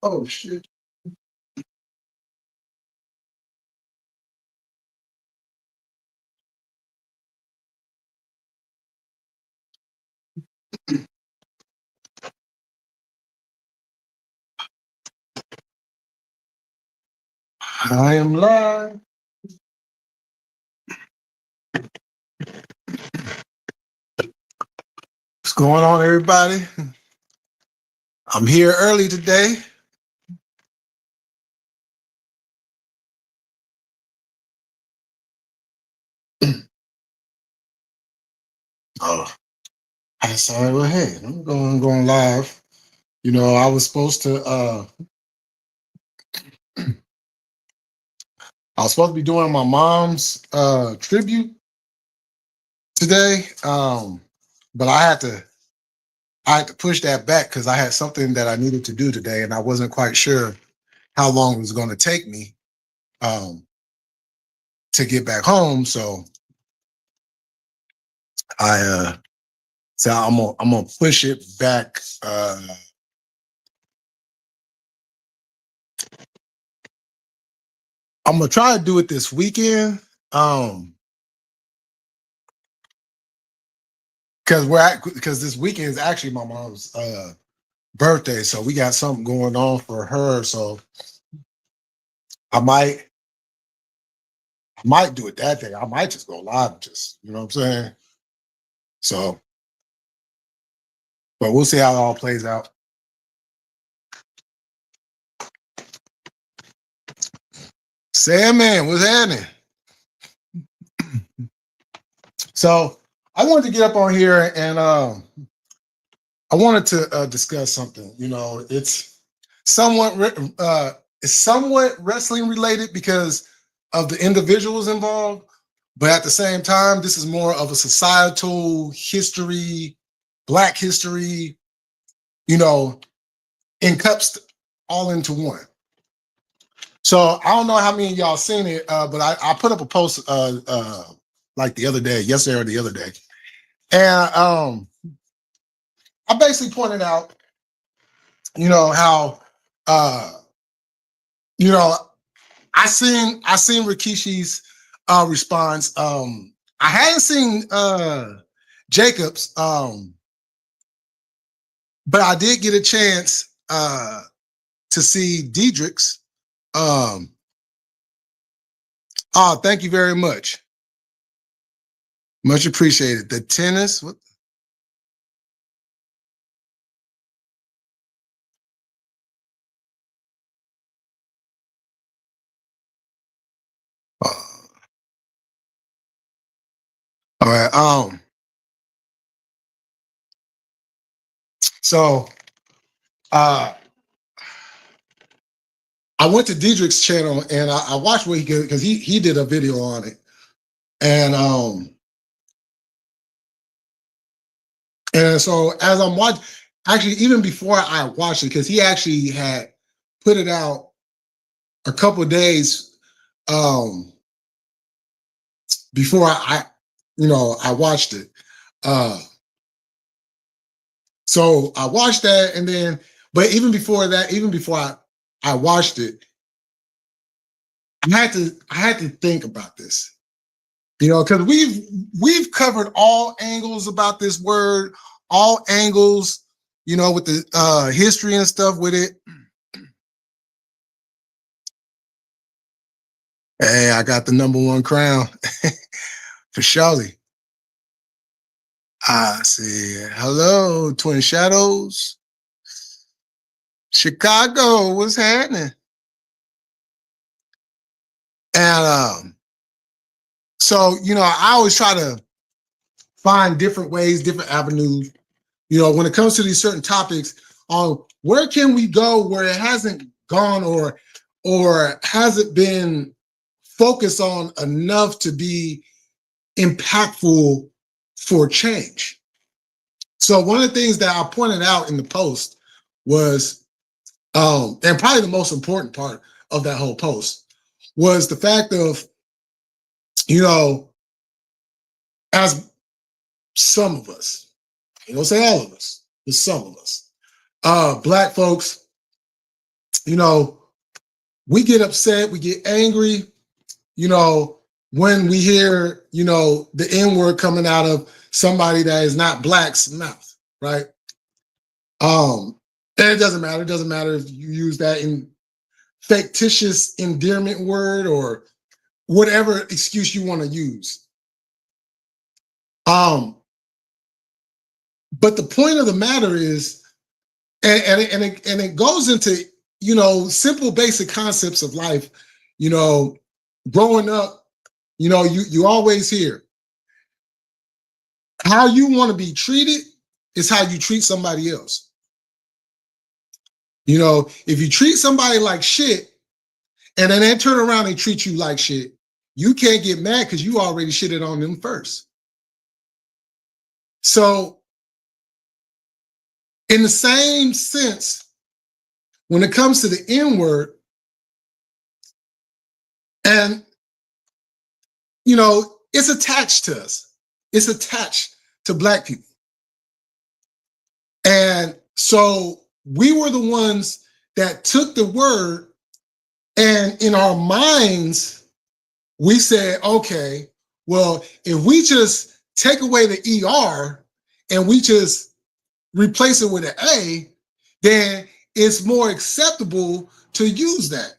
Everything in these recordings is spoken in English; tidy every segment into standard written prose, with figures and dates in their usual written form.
Oh shit. I am live. What's going on, everybody? I'm here early today. Oh, I said, well, hey, I'm going live. You know, I was supposed to be doing my mom's tribute today. But I had to push that back because I had something that I needed to do today, and I wasn't quite sure how long it was going to take me um to get back home. So I'm gonna push it back. I'm gonna try to do it this weekend. Because this weekend is actually my mom's birthday, so we got something going on for her. So I might do it that day. I might just go live, just you know what I'm saying. So, but we'll see how it all plays out. Sandman, what's happening? So I wanted to get up on here and I wanted to discuss something. You know, somewhat it's somewhat wrestling related because of the individuals involved, but at the same time, this is more of a societal history, Black history. You know, encompassed all into one. So I don't know how many of y'all seen it, but I put up a post like the other day, yesterday or the other day, and I basically pointed out, you know, how uh, you know, I seen Rikishi's response. I hadn't seen Jacob's, but I did get a chance to see Diedrich's. Um, oh, thank you very much. Much appreciated. The tennis. What? All right. So uh I went to Diedrich's channel and I watched what he did because he did a video on it. And so as I'm watching, actually, even before I watched it, because he actually had put it out a couple of days before I watched it. Uh so I watched that and then, but even before that, even before I watched it, I had to think about this. You know, because we've covered all angles about this word, all angles, you know, with the history and stuff with it. Hey, I got the number one crown for Charlie. I see. Hello, Twin Shadows. Chicago, what's happening? And so, you know, I always try to find different ways, different avenues, you know, when it comes to these certain topics on where can we go where it hasn't gone or hasn't been focused on enough to be impactful for change. So one of the things that I pointed out in the post was, and probably the most important part of that whole post was the fact of, you know, as some of us, I don't say all of us, but some of us, Black folks, you know, we get upset, we get angry, you know, when we hear, you know, the N word coming out of somebody that is not Black's mouth, right? And it doesn't matter. It doesn't matter if you use that in fictitious endearment word or whatever excuse you want to use. But the point of the matter is, and it goes into, you know, simple basic concepts of life. You know, growing up, you know, you always hear how you want to be treated is how you treat somebody else. You know, if you treat somebody like shit and then they turn around and treat you like shit, you can't get mad because you already shitted on them first. So, in the same sense, when it comes to the N word, and, you know, it's attached to us, it's attached to Black people. And so we were the ones that took the word, and in our minds, we said, okay, well, if we just take away the ER and we just replace it with an A, then it's more acceptable to use that.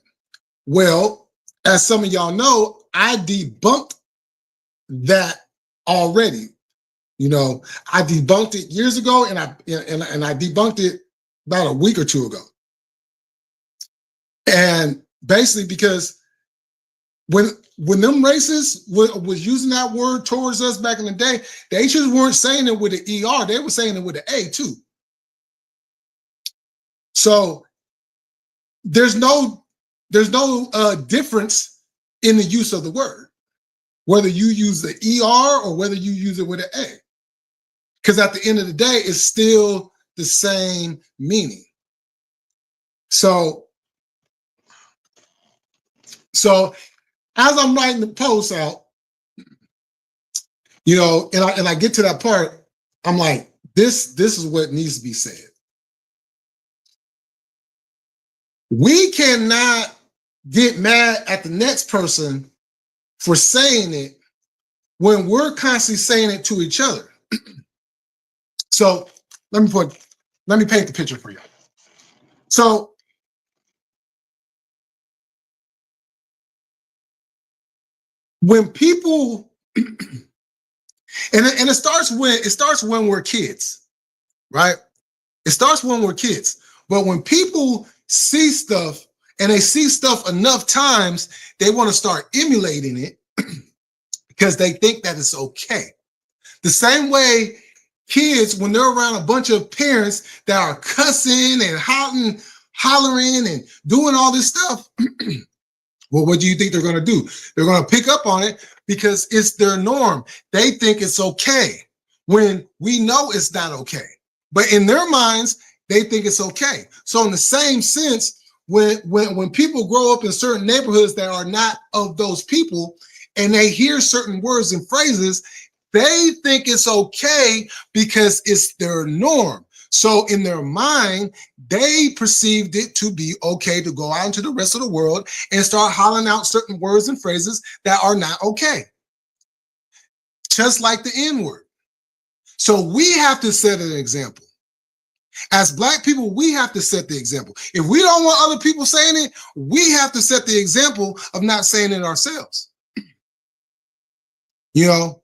Well, as some of y'all know, I debunked that already. You know, I debunked it years ago, and I debunked it about a week or two ago. And basically, because when them racists was using that word towards us back in the day, they just weren't saying it with the ER; they were saying it with the A too. So there's no difference in the use of the word, whether you use the ER or whether you use it with an A. Because at the end of the day, it's still the same meaning. So as I'm writing the post out, you know, and I get to that part, I'm like, this is what needs to be said. We cannot get mad at the next person for saying it when we're constantly saying it to each other. So let me paint the picture for you. So when people and it starts when we're kids, right? It starts when we're kids. But when people see stuff and they see stuff enough times, they want to start emulating it because they think that it's okay. The same way kids, when they're around a bunch of parents that are cussing and hollering and doing all this stuff, well, what do you think they're going to do? They're going to pick up on it because it's their norm. They think it's okay when we know it's not okay. But in their minds, they think it's okay. So in the same sense, when people grow up in certain neighborhoods that are not of those people and they hear certain words and phrases, they think it's okay because it's their norm. So in their mind, they perceived it to be okay to go out into the rest of the world and start hollering out certain words and phrases that are not okay. Just like the N-word. So we have to set an example. As Black people, we have to set the example. If we don't want other people saying it, we have to set the example of not saying it ourselves. You know,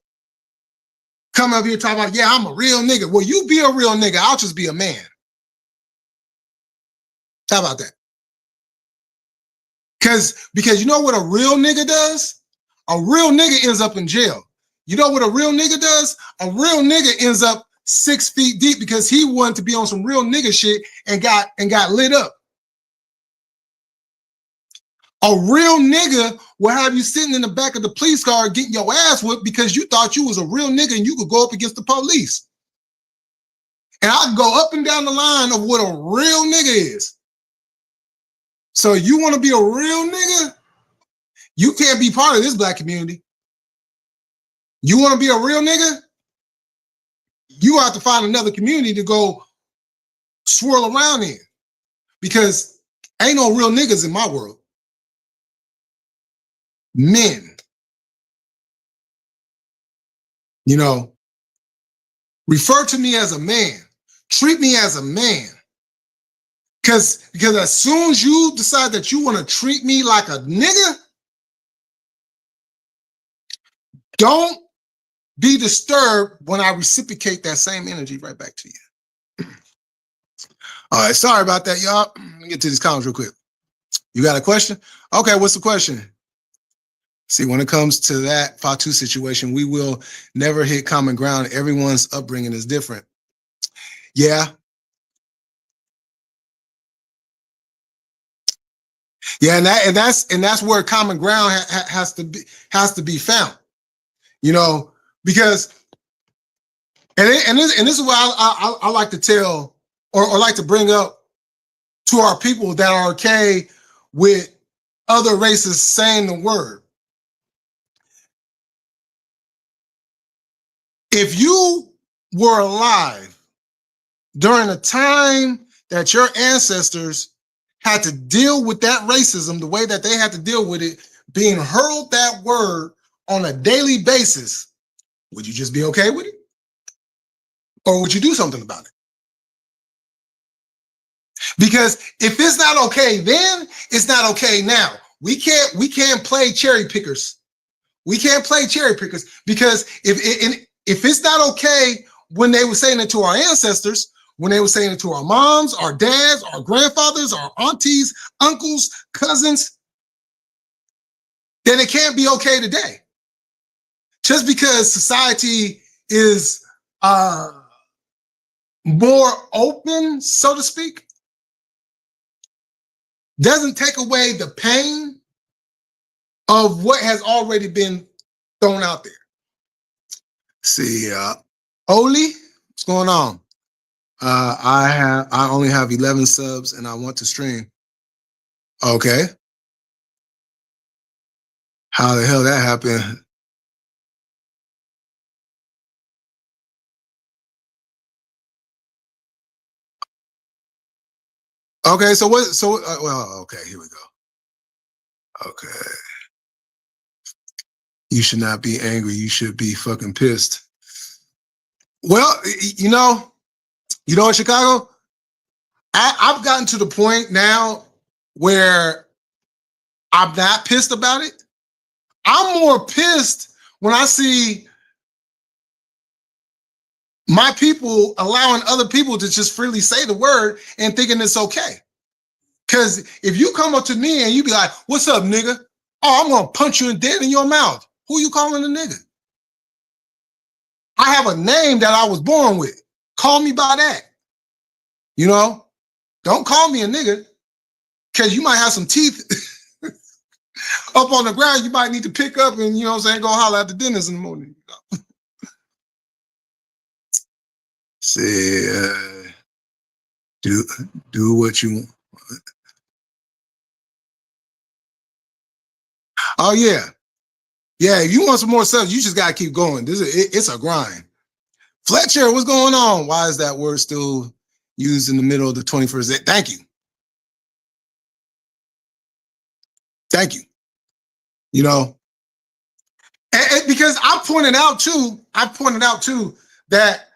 come up here talking about, yeah, I'm a real nigga. Well, you be a real nigga. I'll just be a man. How about that? Because you know what a real nigga does? A real nigga ends up in jail. You know what a real nigga does? A real nigga ends up 6 feet deep because he wanted to be on some real nigga shit and got lit up. A real nigga will have you sitting in the back of the police car getting your ass whipped because you thought you was a real nigga and you could go up against the police. And I can go up and down the line of what a real nigga is. So you want to be a real nigga? You can't be part of this Black community. You want to be a real nigga? You have to find another community to go swirl around in. Because Ain't no real niggas in my world. Men. You know, refer to me as a man. Treat me as a man. Because as soon as you decide that you want to treat me like a nigga, don't be disturbed when I reciprocate that same energy right back to you. All right, sorry about that, y'all. Let me get to these comments real quick. You got a question? Okay, what's the question? See, when it comes to that Fatu situation, we will never hit common ground. Everyone's upbringing is different. Yeah. Yeah, and that's where common ground has to be found. You know, because and this is what I like to tell or like to bring up to our people that are okay with other races saying the word. If you were alive during a time that your ancestors had to deal with that racism the way that they had to deal with it, being hurled that word on a daily basis, would you just be okay with it? Or would you do something about it? Because if it's not okay then, it's not okay now. We can't play cherry pickers. We can't play cherry pickers because if it's not okay when they were saying it to our ancestors, when they were saying it to our moms, our dads, our grandfathers, our aunties, uncles, cousins, then it can't be okay today. Just because society is more open, so to speak, doesn't take away the pain of what has already been thrown out there. See, Oli, what's going on? I only have 11 subs and I want to stream. Okay. How the hell that happened? Okay, so what? So well, okay, here we go. Okay, you should not be angry. You should be fucking pissed. Well, you know in Chicago, I've gotten to the point now where I'm not pissed about it. I'm more pissed when I see my people allowing other people to just freely say the word and thinking it's okay. Because if you come up to me and you be like, "What's up, nigga?" Oh, I'm gonna punch you dead in your mouth. Who you calling a nigga? I have a name that I was born with. Call me by that. You know, don't call me a nigga because you might have some teeth up on the ground. You might need to pick up and, you know what I'm saying, go holler at the dentist in the morning. Say, do what you want. Oh yeah. Yeah, if you want some more stuff, you just gotta keep going. It's a grind. Fletcher, what's going on? Why is that word still used in the middle of the 21st? Thank you. Thank you. You know, and because I pointed out too that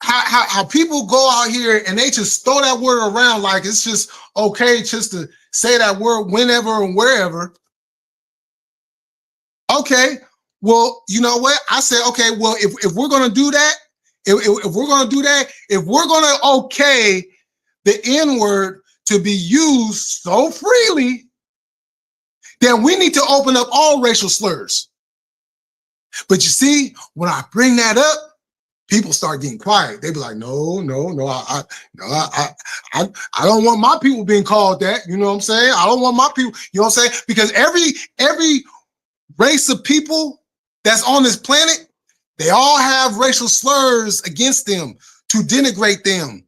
how people go out here and they just throw that word around like it's just okay just to say that word whenever and wherever. Okay, well, you know what? I said, okay, well, if we're gonna do that, if we're gonna do that, if we're gonna okay the N-word to be used so freely, then we need to open up all racial slurs. But you see, when I bring that up, people start getting quiet. They be like, no, I don't want my people being called that. You know what I'm saying? I don't want my people, you know what I'm saying? Because every race of people that's on this planet, they all have racial slurs against them to denigrate them,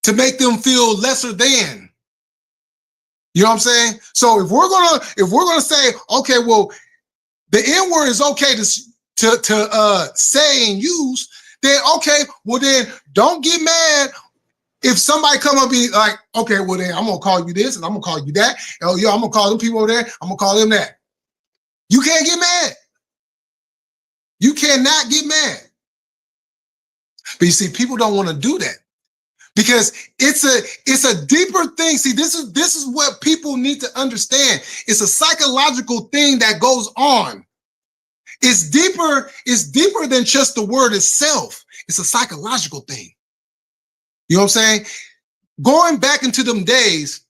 to make them feel lesser than. You know what I'm saying? So if we're gonna say, okay, well, the N-word is okay to say and use, then okay, well then don't get mad if somebody come up and be like, okay, well then I'm gonna call you this and I'm gonna call you that. Oh, yo, I'm gonna call them people over there. I'm gonna call them that. You can't get mad. You cannot get mad. But you see, people don't want to do that because it's a deeper thing. See, this is what people need to understand. It's a psychological thing that goes on. It's deeper than just the word itself. It's a psychological thing. You know what I'm saying? Going back into them days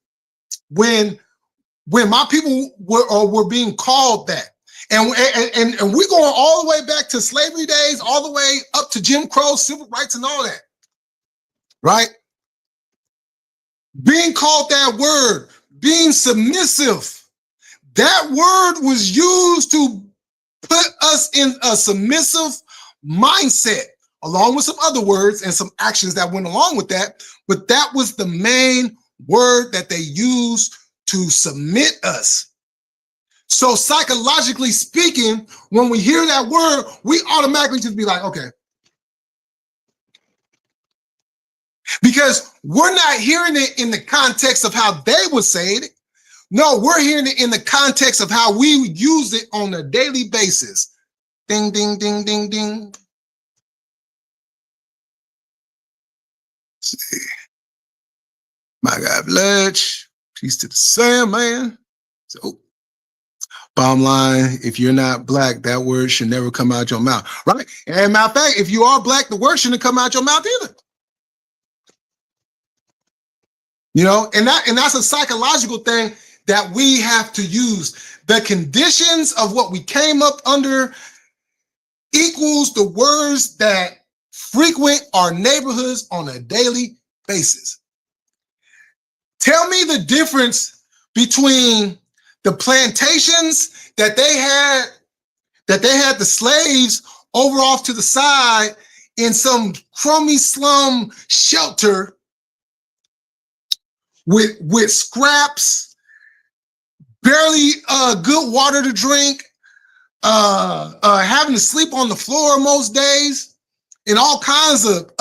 when my people were being called that. And we're going all the way back to slavery days, all the way up to Jim Crow, civil rights, and all that. Right? Being called that word, being submissive, that word was used to put us in a submissive mindset, along with some other words and some actions that went along with that. But that was the main word that they used to submit us. So psychologically speaking, when we hear that word, we automatically just be like, okay. Because we're not hearing it in the context of how they would say it. No, we're hearing it in the context of how we use it on a daily basis. Ding, ding, ding, ding, ding. See. My guy Bledge, peace to the same man. So, bottom line, if you're not black, that word should never come out your mouth, right? And matter of fact, if you are black, the word shouldn't come out your mouth either. You know, and that's a psychological thing that we have to use. The conditions of what we came up under equals the words that frequent our neighborhoods on a daily basis. Tell me the difference between the plantations that they had the slaves over off to the side in some crummy slum shelter with scraps, barely good water to drink, having to sleep on the floor most days, and all kinds of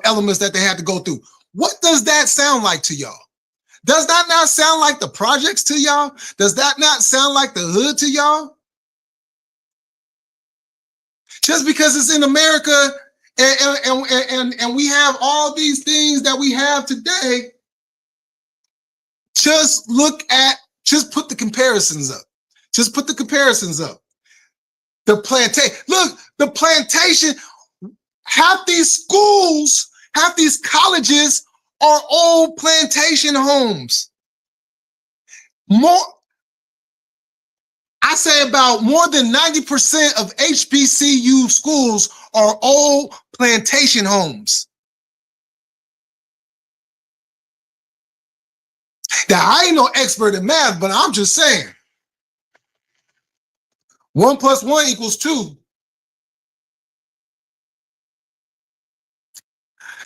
elements that they had to go through. What does that sound like to y'all? Does that not sound like the projects to y'all? Does that not sound like the hood to y'all? Just because it's in America and we have all these things that we have today, just put the comparisons up. Just put the comparisons up. The plantation, half these schools, half these colleges are old plantation homes. I say about more than 90% of HBCU schools are old plantation homes. Now, I ain't no expert in math, but I'm just saying. 1 + 1 = 2.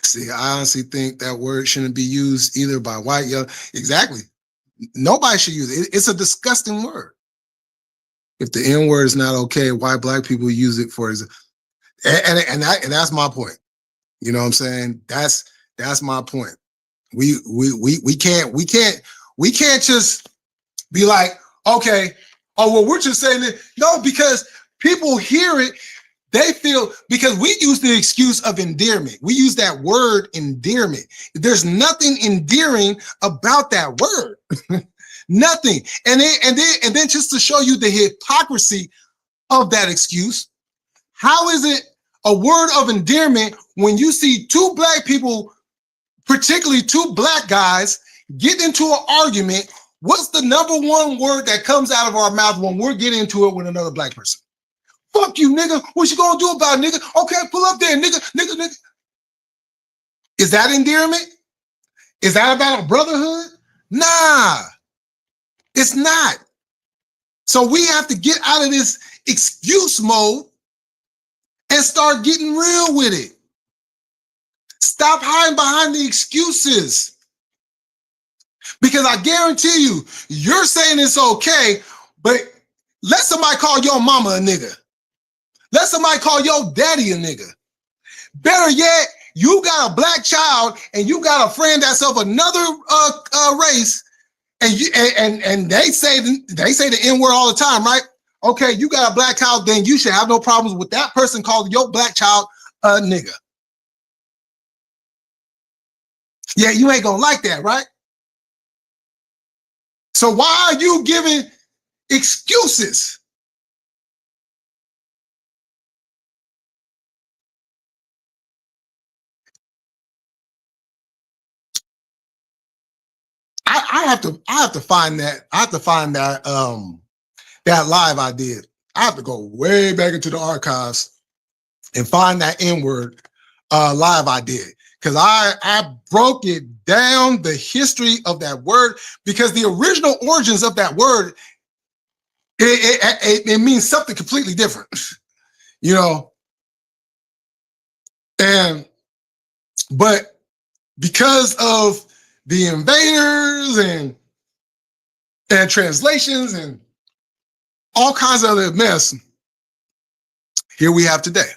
See, I honestly think that word shouldn't be used either by white, young. Exactly. Nobody should use it. It's a disgusting word. If the N word is not okay, why black people use it for? And that's my point. You know what I'm saying? That's my point. We can't just be like, okay, oh well, we're just saying that. No, because people hear it, they feel, because we use the excuse of endearment. We use that word endearment. There's nothing endearing about that word. Nothing. And then just to show you the hypocrisy of that excuse, how is it a word of endearment when you see two black people, particularly two black guys, get into an argument? What's the number one word that comes out of our mouth when we're getting into it with another black person? Fuck you, nigga. What you gonna do about it, nigga? Okay, pull up there, nigga. Is that endearment? Is that about a brotherhood? Nah, it's not. So we have to get out of this excuse mode and start getting real with it. Stop hiding behind the excuses. Because I guarantee you, you're saying it's okay, but let somebody call your mama a nigga. Let somebody call your daddy a nigga. Better yet, you got a black child and you got a friend that's of another race, and you and they say the N-word all the time, right? Okay, you got a black child, then you should have no problems with that person calling your black child a nigga. Yeah, you ain't gonna like that, right? So why are you giving excuses? I have to find that. I have to find that that live I did. I have to go way back into the archives and find that N-word live I did. Because I broke it down, the history of that word, because the original origins of that word, it means something completely different, you know. But because of the invaders and translations and all kinds of other mess, here we have today.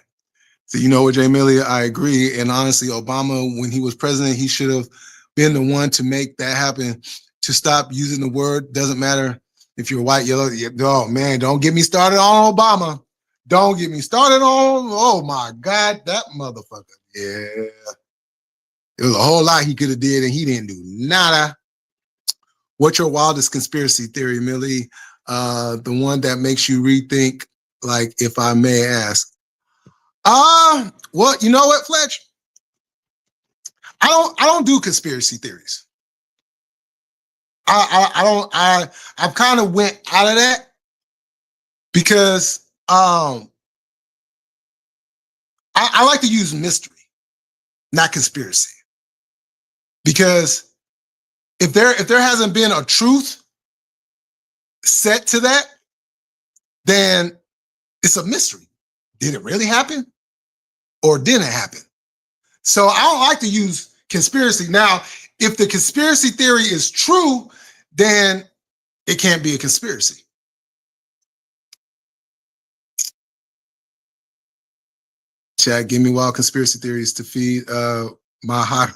So you know what, Jay Millie, I agree. And honestly, Obama, when he was president, he should have been the one to make that happen, to stop using the word. Doesn't matter if you're white, yellow. Oh, man, don't get me started on Obama. Don't get me started on, oh, my God, that motherfucker. Yeah. There was a whole lot he could have did, and he didn't do nada. What's your wildest conspiracy theory, Millie? The one that makes you rethink, like, if I may ask. Well, you know what, Fletch? I don't do conspiracy theories. I've kind of went out of that because I like to use mystery, not conspiracy. Because if there hasn't been a truth set to that, then it's a mystery. Did it really happen? Or didn't it happen? So I don't like to use conspiracy. Now, if the conspiracy theory is true, then it can't be a conspiracy. Chat, give me wild conspiracy theories to feed my high.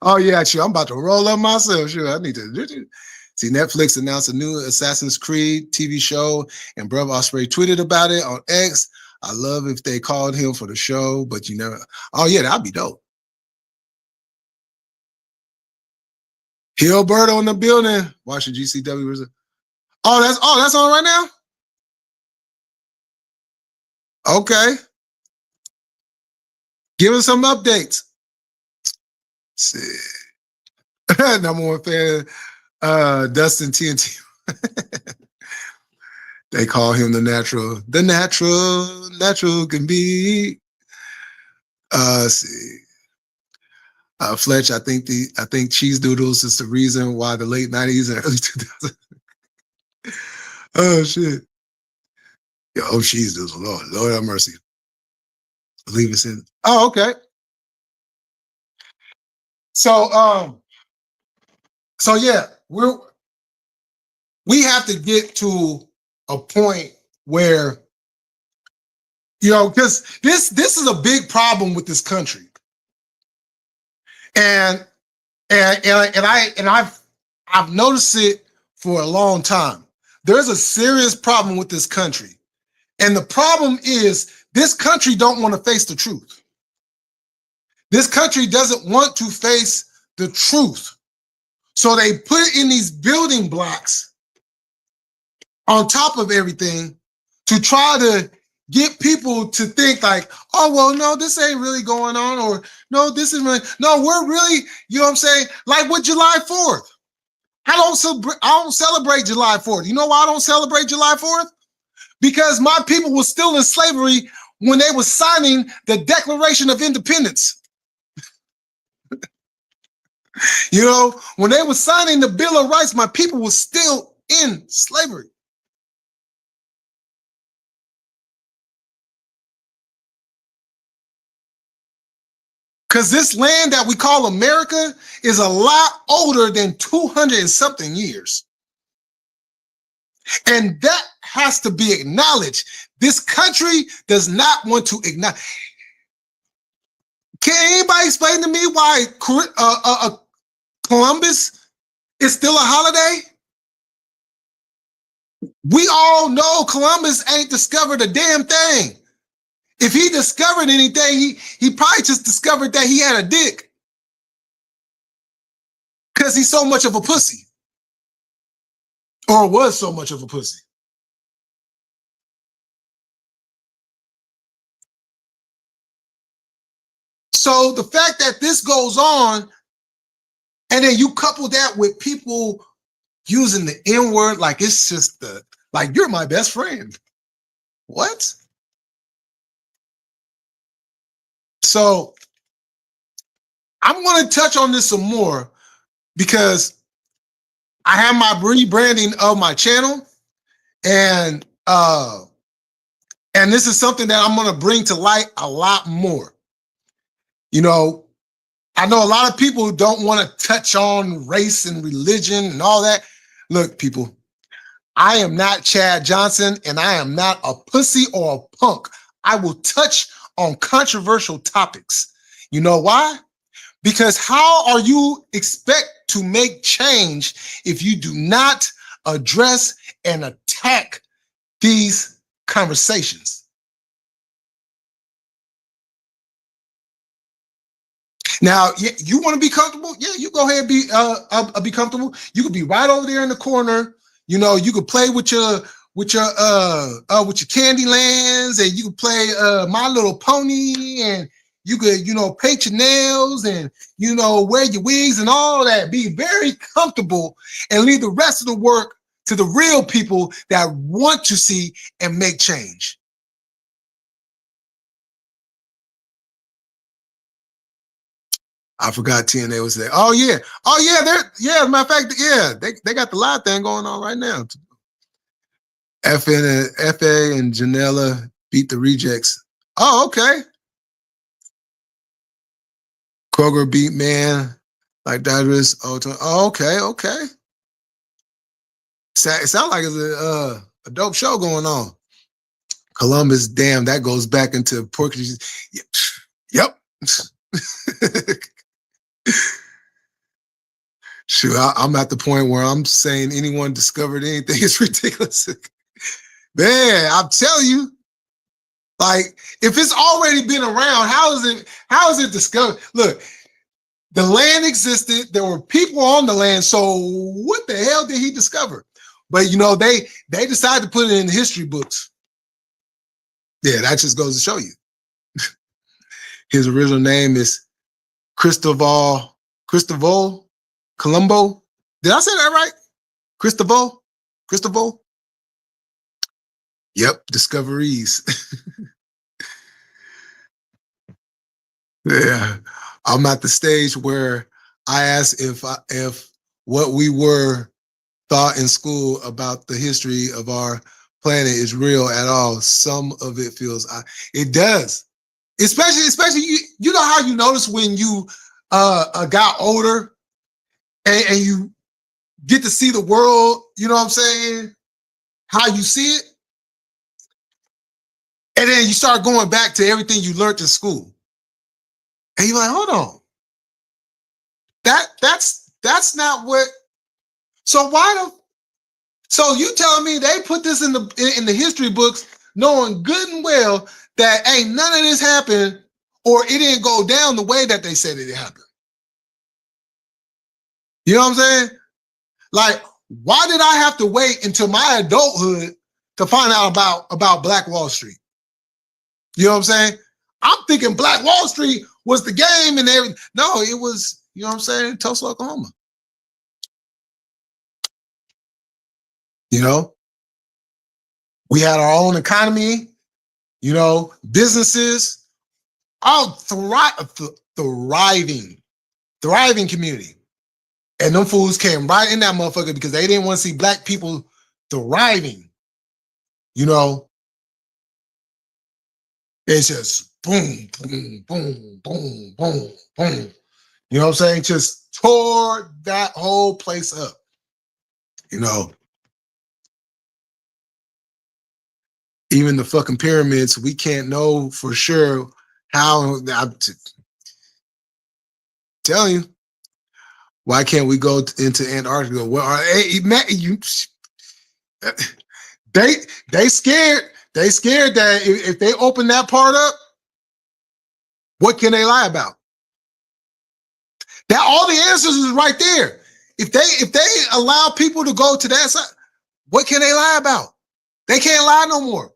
Oh yeah, sure. I'm about to roll up myself. Sure, I need to see. Netflix announced a new Assassin's Creed TV show, and Brother Osprey tweeted about it on X. I love if they called him for the show, but you never. Oh yeah, that'd be dope. Hilbert on the building. Washington GCW. Oh, that's on right now. Okay, give us some updates. Let's see, number one fan, Dustin TNT. They call him the natural. The natural can be. Let's see. Fletch, I think cheese doodles is the reason why the late 90s and early 2000s. Oh shit. Yo, cheese doodles. Lord have mercy. Believe it's in. Oh, okay. So yeah, we have to get to a point where, you know, because this is a big problem with this country. And I've noticed it for a long time. There's a serious problem with this country. And the problem is this country don't want to face the truth. This country doesn't want to face the truth. So they put in these building blocks on top of everything to try to get people to think like, oh, well, no, this ain't really going on, or no, this is really, no, we're really, you know what I'm saying? Like with July 4th. I don't celebrate July 4th. You know why I don't celebrate July 4th? Because my people were still in slavery when they were signing the Declaration of Independence. You know, when they were signing the Bill of Rights, my people were still in slavery. Because this land that we call America is a lot older than 200 and something years. And that has to be acknowledged. This country does not want to acknowledge. Can anybody explain to me why Columbus is still a holiday? We all know Columbus ain't discovered a damn thing. If he discovered anything, he probably just discovered that he had a dick. Because he's so much of a pussy. Or was so much of a pussy. So the fact that this goes on, and then you couple that with people using the N-word like it's just like you're my best friend. What? So I'm going to touch on this some more because I have my rebranding of my channel, and this is something that I'm going to bring to light a lot more. You know, I know a lot of people don't want to touch on race and religion and all that. Look, people, I am not Chad Johnson, and I am not a pussy or a punk. I will touch on controversial topics. You know why? Because how are you expect to make change if you do not address and attack these conversations? Now, you want to be comfortable? Yeah, you go ahead and be comfortable. You could be right over there in the corner. You know, you could play with your candy lands, and you could play My Little Pony, and you could, paint your nails and, wear your wigs and all that. Be very comfortable and leave the rest of the work to the real people that want to see and make change. I forgot TNA was there. Oh yeah. As a matter of fact, yeah, they got the live thing going on right now. FA and Janela beat the Rejects. Oh, okay. Kroger beat Man like Dodgers. Oh, okay. It sounds like it's a dope show going on. Columbus, damn, that goes back into Portuguese. Yep. Shoot, I'm at the point where I'm saying anyone discovered anything is ridiculous. Man, I'm telling you, like, if it's already been around, how is it discovered? Look, the land existed, there were people on the land, so what the hell did he discover? But they decided to put it in the history books. Yeah, that just goes to show you. His original name is Cristobal Colombo. Did I say that right? Cristobal? Yep, discoveries. Yeah, I'm at the stage where I ask if what we were taught in school about the history of our planet is real at all. Some of it feels it does, especially you know how you notice when you got older and you get to see the world. You know what I'm saying? How you see it, and then you start going back to everything you learned in school. And you're like, hold on. That's not what. So so you telling me they put this in the history books, knowing good and well that ain't none of this happened, or it didn't go down the way that they said it happened. You know what I'm saying? Like, why did I have to wait until my adulthood to find out about Black Wall Street? You know what I'm saying? I'm thinking Black Wall Street was the game and everything. No, it was, you know what I'm saying, Tulsa, Oklahoma. You know, we had our own economy, businesses, all thriving community. And them fools came right in that motherfucker because they didn't want to see Black people thriving. It's just boom, boom, boom, boom, boom, boom. You know what I'm saying? Just tore that whole place up. Even the fucking pyramids, we can't know for sure how. telling you, why can't we go into Antarctica? Well, they they scared. They scared that if they open that part up, what can they lie about? That all the answers is right there. If they allow people to go to that side, what can they lie about? They can't lie no more.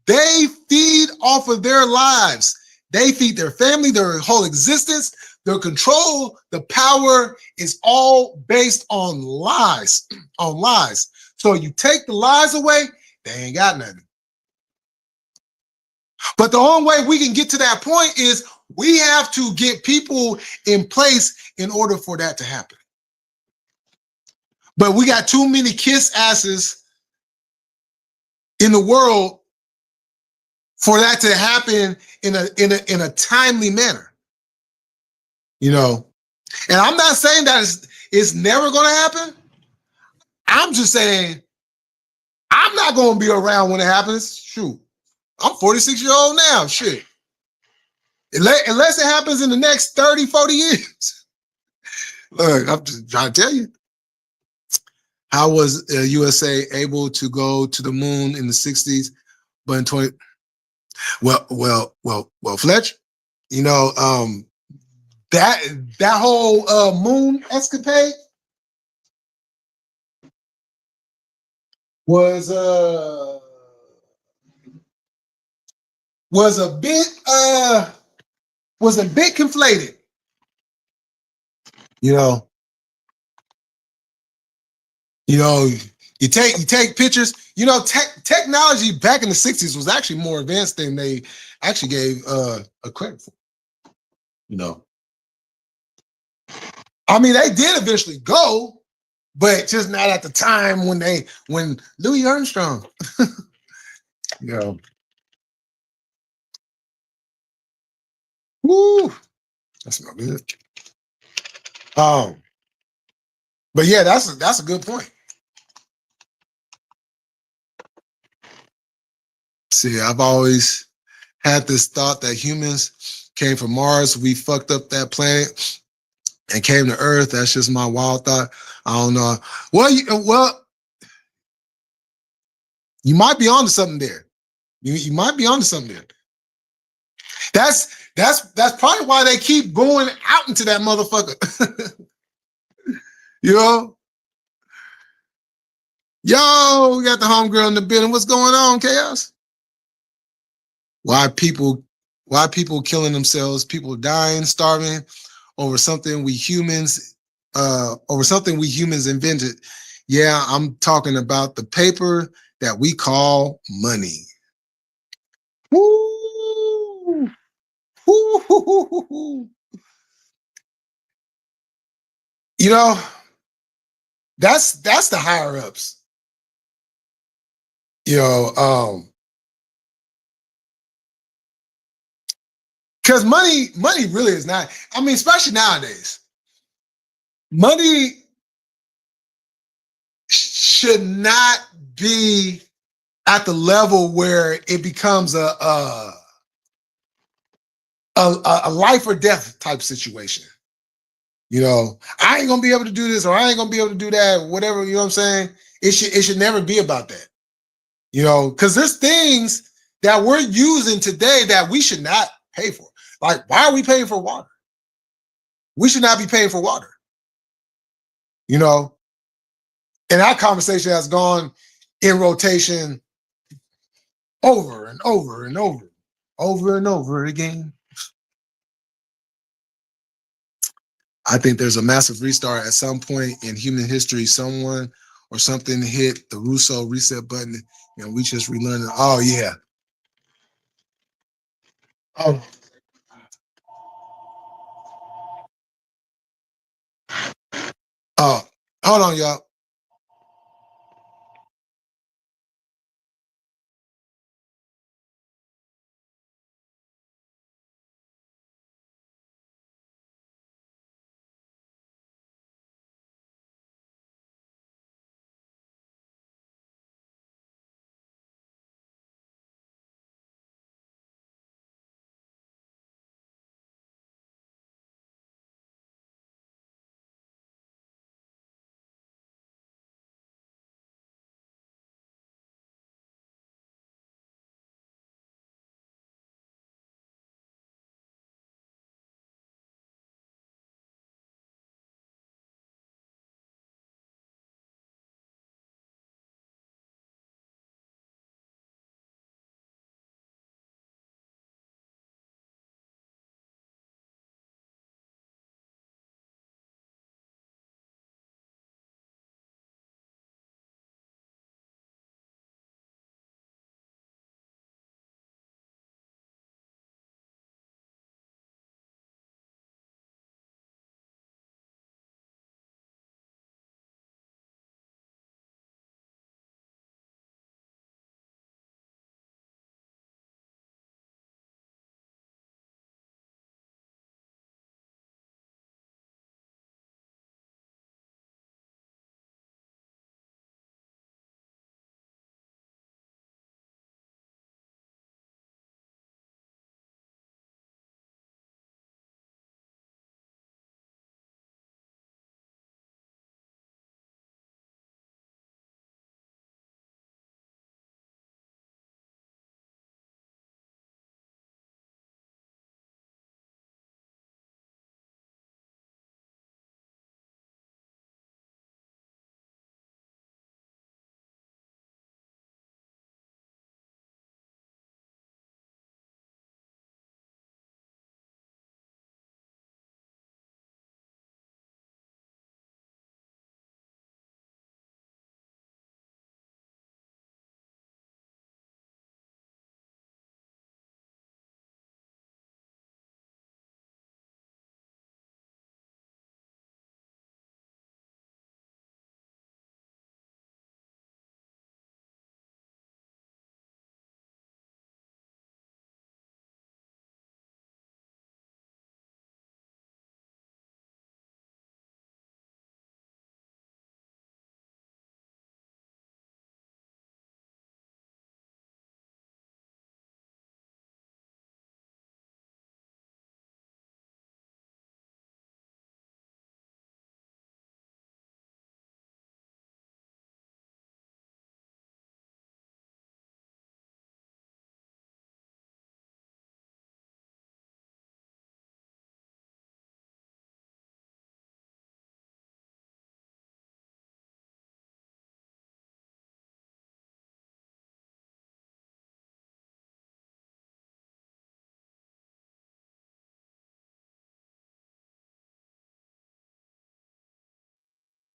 They feed off of their lives. They feed their family, their whole existence, their control. The power is all based on lies, on lies. So you take the lies away, they ain't got nothing. But the only way we can get to that point is we have to get people in place in order for that to happen. But we got too many kiss asses in the world for that to happen in a timely manner. You know, and I'm not saying that it's never going to happen. I'm just saying I'm not going to be around when it happens. Shoot, I'm 46 years old now. Shit. Unless it happens in the next 30, 40 years. Look, I'm just trying to tell you. How was USA able to go to the moon in the 60s, but in 20? Well, Fletch, you know, that whole moon escapade was was a bit conflated. You know, you take pictures. You know, technology back in the 60s was actually more advanced than they actually gave a credit for. You know, I mean, they did eventually go, but just not at the time when Louis Armstrong. You know, woo, that's not good. But yeah, that's a good point. See, I've always had this thought that humans came from Mars. We fucked up that planet and came to Earth. That's just my wild thought. I don't know. Well, you might be onto something there. You might be onto something there. That's probably why they keep going out into that motherfucker. You know? Yo, we got the homegirl in the building. What's going on, Chaos? Why people killing themselves, people dying, starving over something we humans invented. Yeah, I'm talking about the paper that we call money. Woo! Woo! You know, that's the higher ups. You know, because money really is not. I mean, especially nowadays, money should not be at the level where it becomes a life or death type situation. You know, I ain't gonna be able to do this or I ain't gonna be able to do that, whatever, you know what I'm saying? It should never be about that. You know, because there's things that we're using today that we should not pay for. Like, why are we paying for water? We should not be paying for water. You know, and that conversation has gone in rotation over and over and over and over again. I think there's a massive restart at some point in human history. Someone or something hit the Russo reset button, and we just relearned it. Oh yeah. Oh. Oh. Hold on, y'all.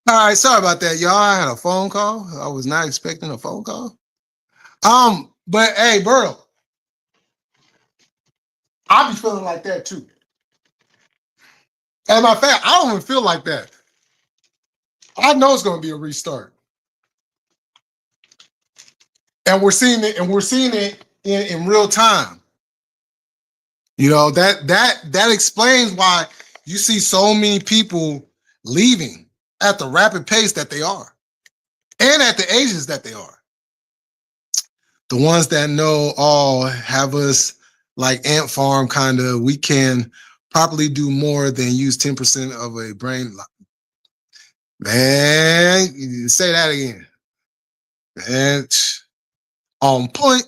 All right, sorry about that, y'all. I had a phone call. I was not expecting a phone call. But hey, Berto, I be feeling like that too. As a matter of fact, I don't even feel like that. I know it's going to be a restart, and we're seeing it, in real time. You know that explains why you see so many people leaving at the rapid pace that they are, and at the ages that they are. The ones that know all have us like ant farm kind of. We can properly do more than use 10% of a brain. Man, say that again. And on point,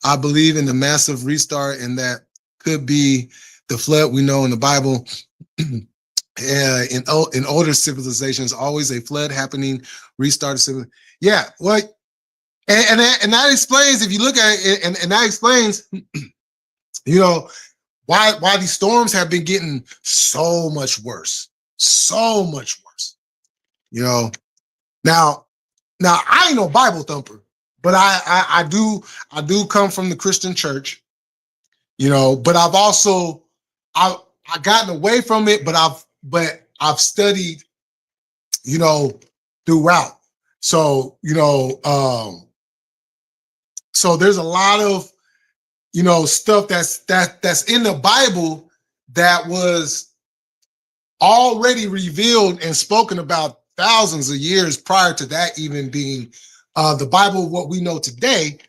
I believe in the massive restart, and that could be the flood we know in the Bible. In older civilizations, always a flood happening, restart. Yeah, well, and that explains, if you look at it, and that explains, you know, why these storms have been getting so much worse, so much worse. You know, now I ain't no Bible thumper, but I do come from the Christian church, you know, but I gotten away from it, but I've studied, you know, throughout. So, so there's a lot of, stuff that's in the Bible that was already revealed and spoken about thousands of years prior to that even being the Bible, what we know today,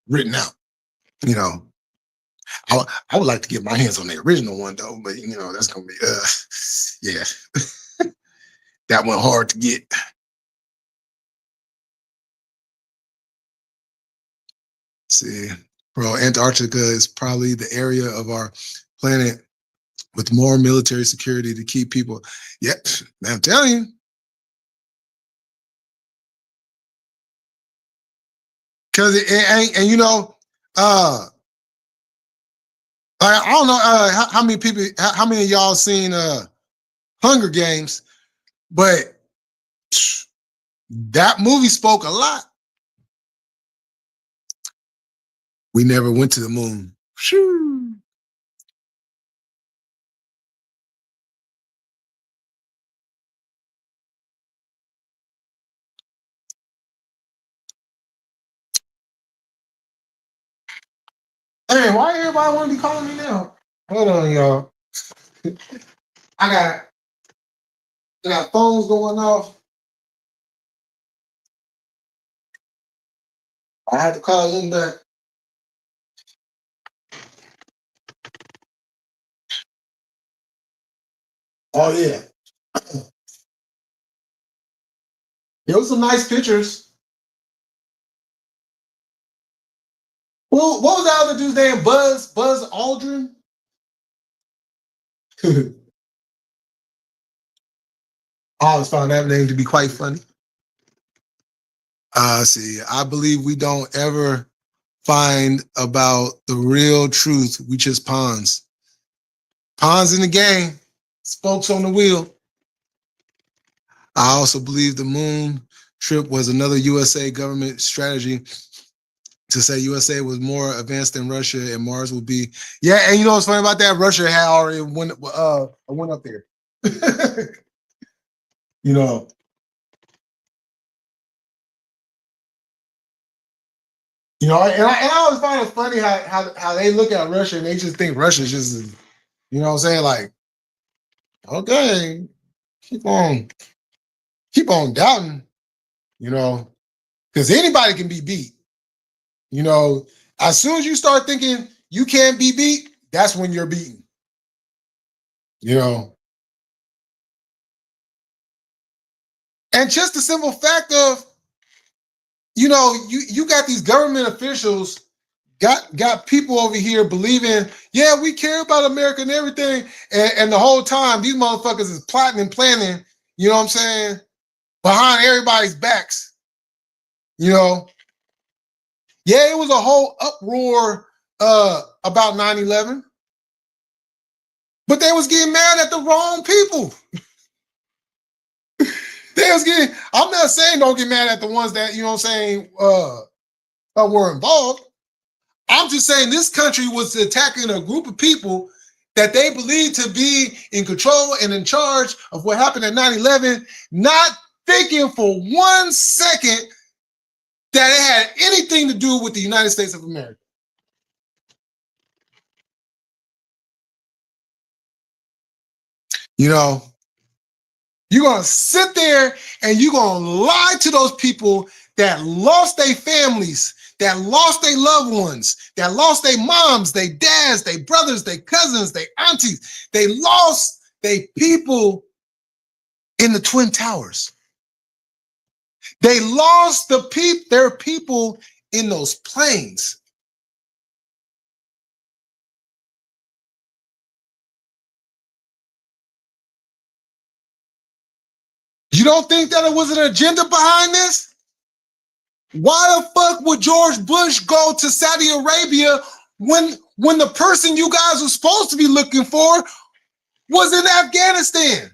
written out. You know, I would like to get my hands on the original one though, but that's gonna be yeah, that one hard to get. See, bro, Antarctica is probably the area of our planet with more military security to keep people. Yeah, I'm telling you. Because I don't know how many people, how many of y'all seen Hunger Games, but that movie spoke a lot. We never went to the moon. Shoo. Hey, why everybody want to be calling me now? Hold on, y'all. I got phones going off. I had to call them back. Oh yeah, there was some nice pictures. Well, what was the other dude's name? Buzz Aldrin. I always found that name to be quite funny. See, I believe we don't ever find about the real truth. We just pawns. Pawns in the game, spokes on the wheel. I also believe the moon trip was another USA government strategy to say USA was more advanced than Russia and Mars would be. Yeah, and you know what's funny about that? Russia had already went up there. you know. And I always find it funny how they look at Russia and they just think Russia's just, what I'm saying? Like, okay, keep on doubting, because anybody can be beat. As soon as you start thinking you can't be beat, that's when you're beaten. And just the simple fact of, you got these government officials, got people over here believing, yeah, we care about America and everything, and the whole time these motherfuckers is plotting and planning, you know what I'm saying, behind everybody's backs. Yeah, it was a whole uproar about 9/11, but they was getting mad at the wrong people. They I'm not saying don't get mad at the ones that, you know what I'm saying, were involved. I'm just saying this country was attacking a group of people that they believed to be in control and in charge of what happened at 9/11, not thinking for 1 second that it had anything to do with the United States of America. You know, you're going to sit there and you're going to lie to those people that lost their families, that lost their loved ones, that lost their moms, their dads, their brothers, their cousins, their aunties. They lost their people in the Twin Towers. They lost their people in those planes. You don't think that it was an agenda behind this? Why the fuck would George Bush go to Saudi Arabia when the person you guys were supposed to be looking for was in Afghanistan?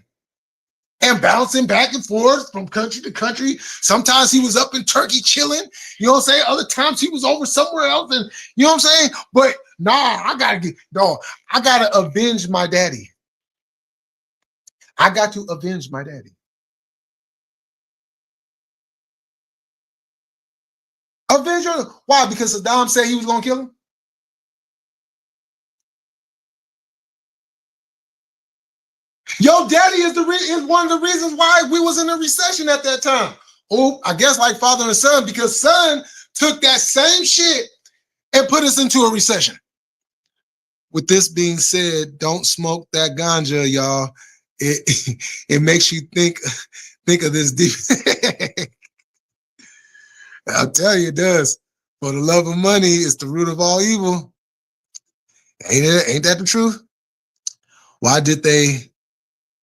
And bouncing back and forth from country to country. Sometimes he was up in Turkey chilling, you know what I'm saying? Other times he was over somewhere else, and you know what I'm saying? But I gotta avenge my daddy. I got to avenge my daddy. Avenge him. Why? Because Saddam said he was gonna kill him? Your daddy is one of the reasons why we was in a recession at that time. Oh, I guess like father and son, because son took that same shit and put us into a recession. With this being said, don't smoke that ganja, y'all. It it makes you think of this deep. I'll tell you, it does. For the love of money is the root of all evil. Ain't that the truth? Why did they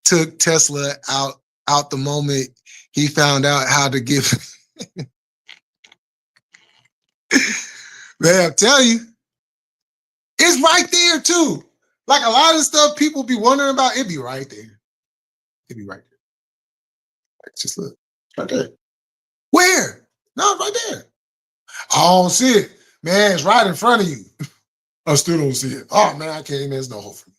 took Tesla out the moment he found out how to give? Man, I'll tell you, it's right there too. Like a lot of stuff people be wondering about, it be right there. It be right there. Like, just look, right there. Where? No, it's right there. I don't see it. Man, it's right in front of you. I still don't see it. Oh man, I can't even, there's no hope for me.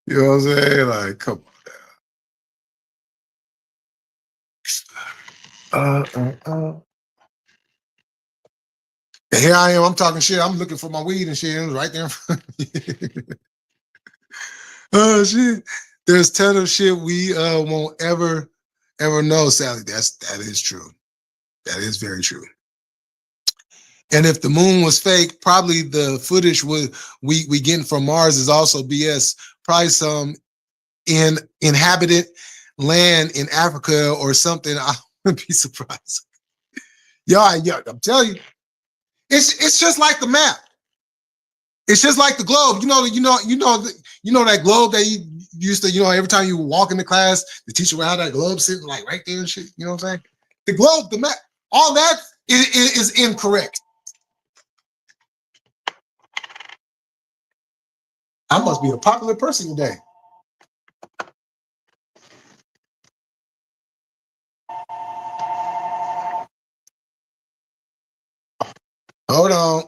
You know what I'm saying? Like, come on. And here I am, I'm talking shit. I'm looking for my weed and shit. It was right there in front of me. Oh shit. There's ton of shit we won't ever know, Sally. That is true. That is very true. And if the moon was fake, probably the footage we getting from Mars is also BS. Probably some in inhabited land in Africa or something. I wouldn't be surprised. Yeah, I'm telling you, it's just like the map. It's just like the globe. You know that globe that you used to, every time you walk into class, the teacher would have that globe sitting like right there and shit. You know what I'm saying? The globe, the map, all that is incorrect. I must be a popular person today. Hold on.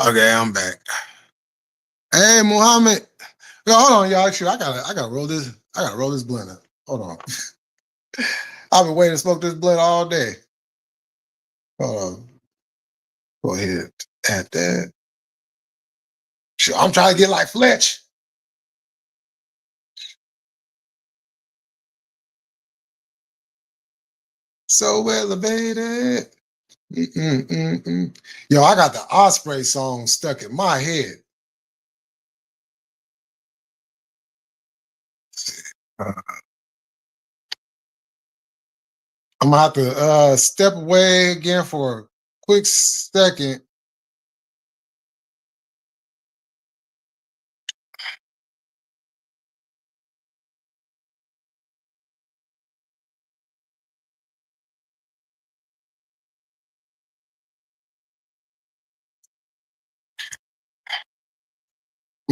Okay, I'm back. Hey, Muhammad. Yo, hold on, y'all. Actually, I gotta roll this. I gotta roll this blunt up. Hold on. I've been waiting to smoke this blunt all day. Hold on. Go ahead. Add that. Sure, I'm trying to get like Fletch. So elevated. Yo, I got the Osprey song stuck in my head. Uh, I'm gonna have to step away again for a quick second.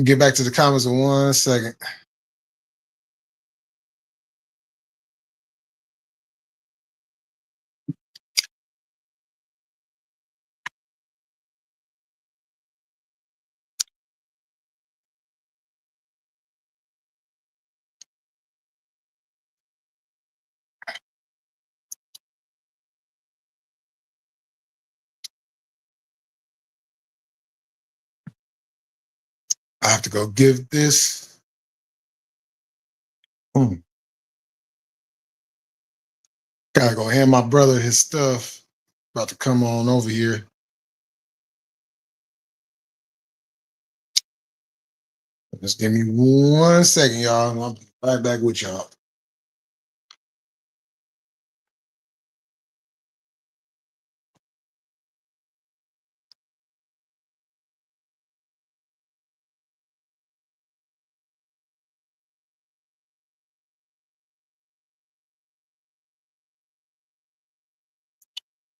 Get back to the comments in 1 second. I have to go give this. Gotta go hand my brother his stuff. About to come on over here. Just give me 1 second, y'all. And I'll be right back with y'all.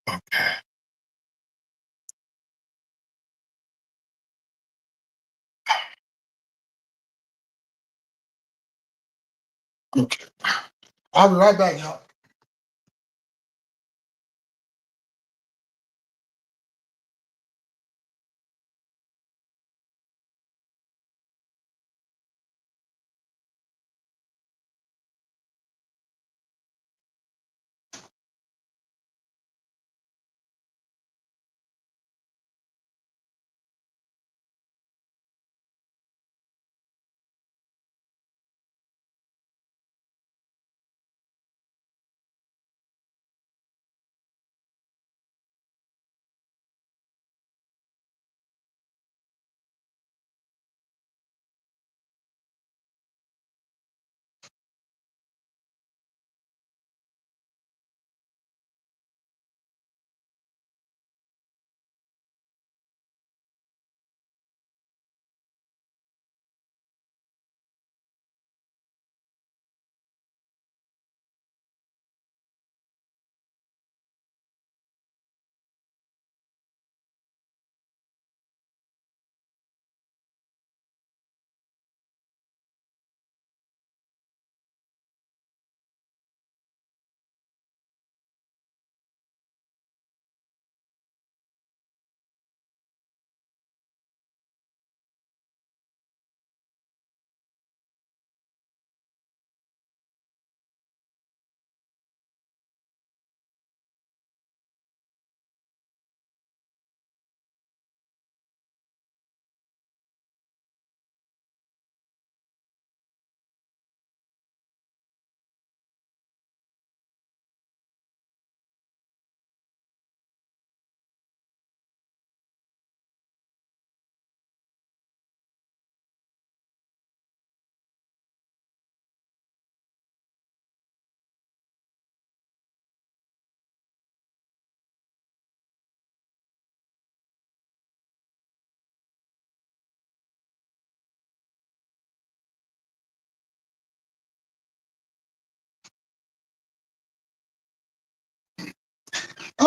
Okay. Okay. I'll be right back, y'all.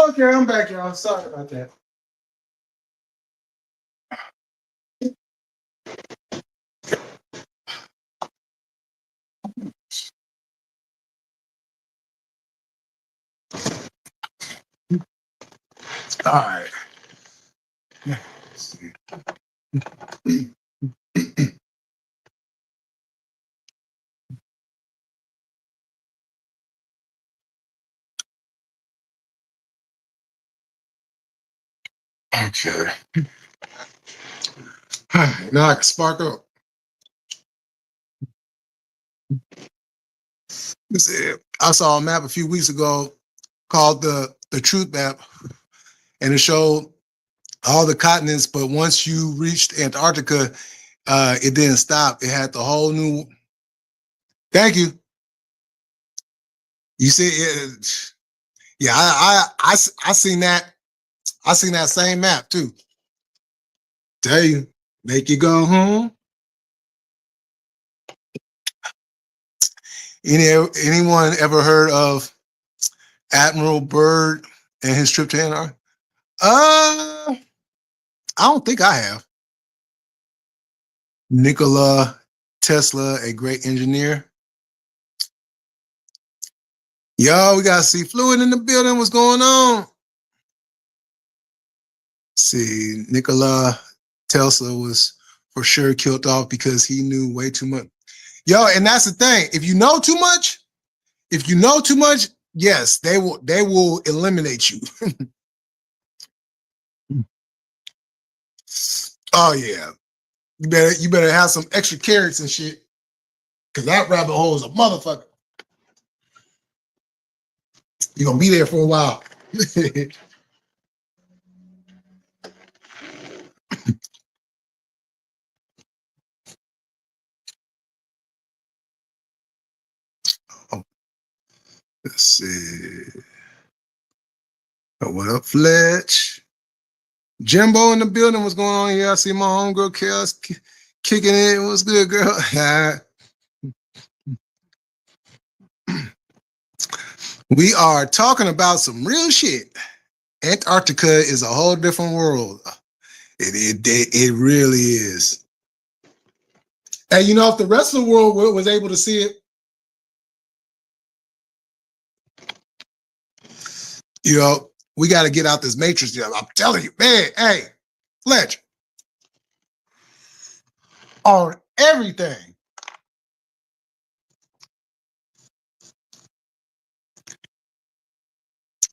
Okay, I'm back, y'all. Sorry about that. All right. Let's see. Okay. Now I can spark up. Let's see. I saw a map a few weeks ago called the Truth Map, and it showed all the continents. But once you reached Antarctica, it didn't stop. It had the whole new. Thank you. You see, yeah, I seen that. I seen that same map too. Tell you, make you go home. Anyone ever heard of Admiral Byrd and his trip to Antarctica? I don't think I have. Nikola Tesla, a great engineer. Yo, we got C Fluid in the building. What's going on? See, Nikola Tesla was for sure killed off because he knew way too much. Yo, and that's the thing. If you know too much, yes, they will eliminate you. Oh yeah. You better have some extra carrots and shit. Cause that rabbit hole is a motherfucker. You're gonna be there for a while. Oh, let's see. Oh, what up, Fletch? Jimbo in the building. What's going on here? I see my homegirl Chaos kicking it. What's good, girl? We are talking about some real shit. Antarctica is a whole different world. It really is. And you know, if the rest of the world was able to see it, you know, we got to get out this matrix. I'm telling you, man. Hey, Fletch, on everything.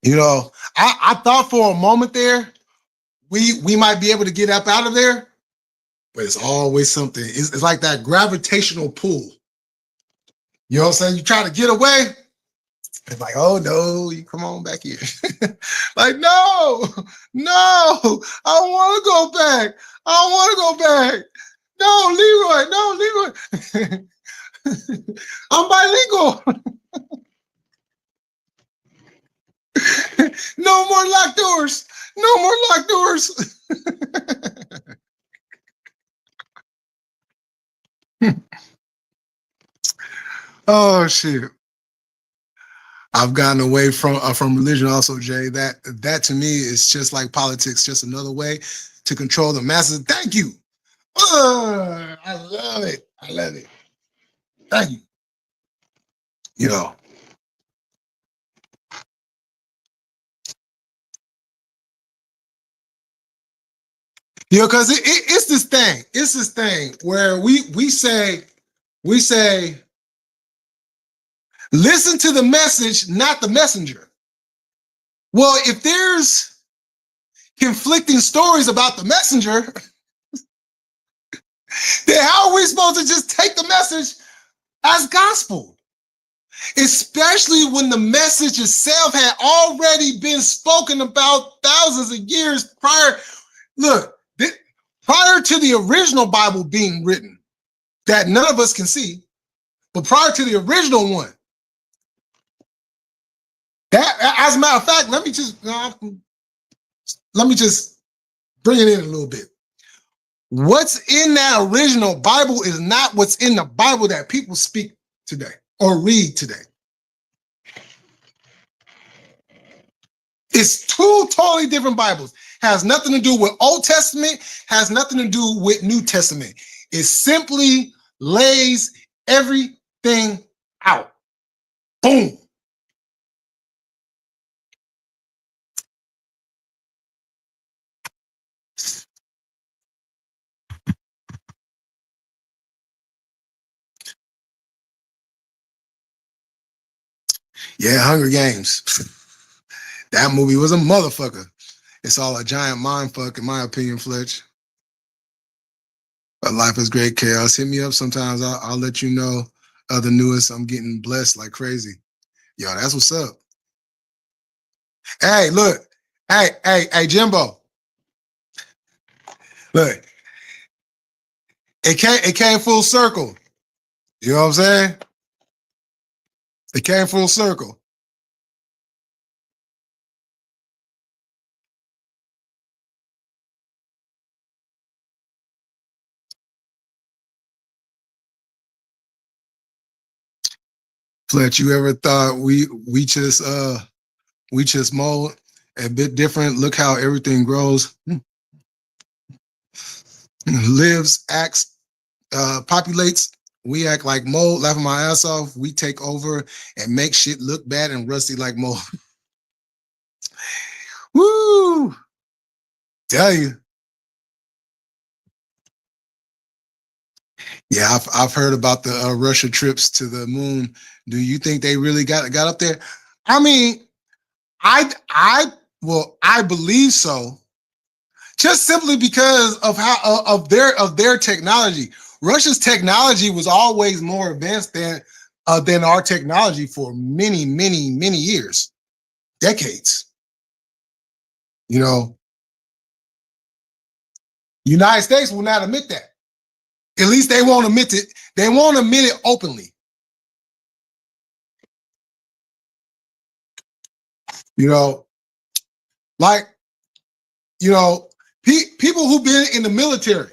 You know, I thought for a moment there we might be able to get up out of there, but it's always something. It's like that gravitational pull. You know what I'm saying? You try to get away, it's like, oh no, you come on back here. Like, no, I don't want to go back. I don't want to go back. No, Leroy. I'm bilingual. No more locked doors. No more locked doors. Oh shit. I've gotten away from religion also, Jay. That to me is just like politics, just another way to control the masses. Thank you. I love it. I love it. Thank you. You know. You know, because it's this thing. It's this thing where we say, listen to the message, not the messenger. Well, if there's conflicting stories about the messenger, then how are we supposed to just take the message as gospel? Especially when the message itself had already been spoken about thousands of years prior. Look, prior to the original Bible being written, that none of us can see, but prior to the original one, that, as a matter of fact, let me just bring it in a little bit. What's in that original Bible is not what's in the Bible that people speak today or read today. It's two totally different Bibles. Has nothing to do with Old Testament, has nothing to do with New Testament. It simply lays everything out. Boom. Yeah, Hunger Games. That movie was a motherfucker. It's all a giant mind fuck, in my opinion, Fletch. But life is great, Chaos. Hit me up sometimes. I'll let you know the newest. I'm getting blessed like crazy. Yo, that's what's up. Hey, look. Hey, Jimbo. Look, it came full circle. You know what I'm saying? It came full circle. Fletch, you ever thought we just mold a bit different? Look how everything grows, lives, acts, populates. We act like mold, laughing my ass off. We take over and make shit look bad and rusty like mold. Woo! Tell you. Yeah, I've heard about the Russia trips to the moon. Do you think they really got up there? I mean, I believe so. Just simply because of how of their technology. Russia's technology was always more advanced than our technology for many years, decades. You know, United States will not admit that. At least they won't admit it. They won't admit it openly. You know, like people who've been in the military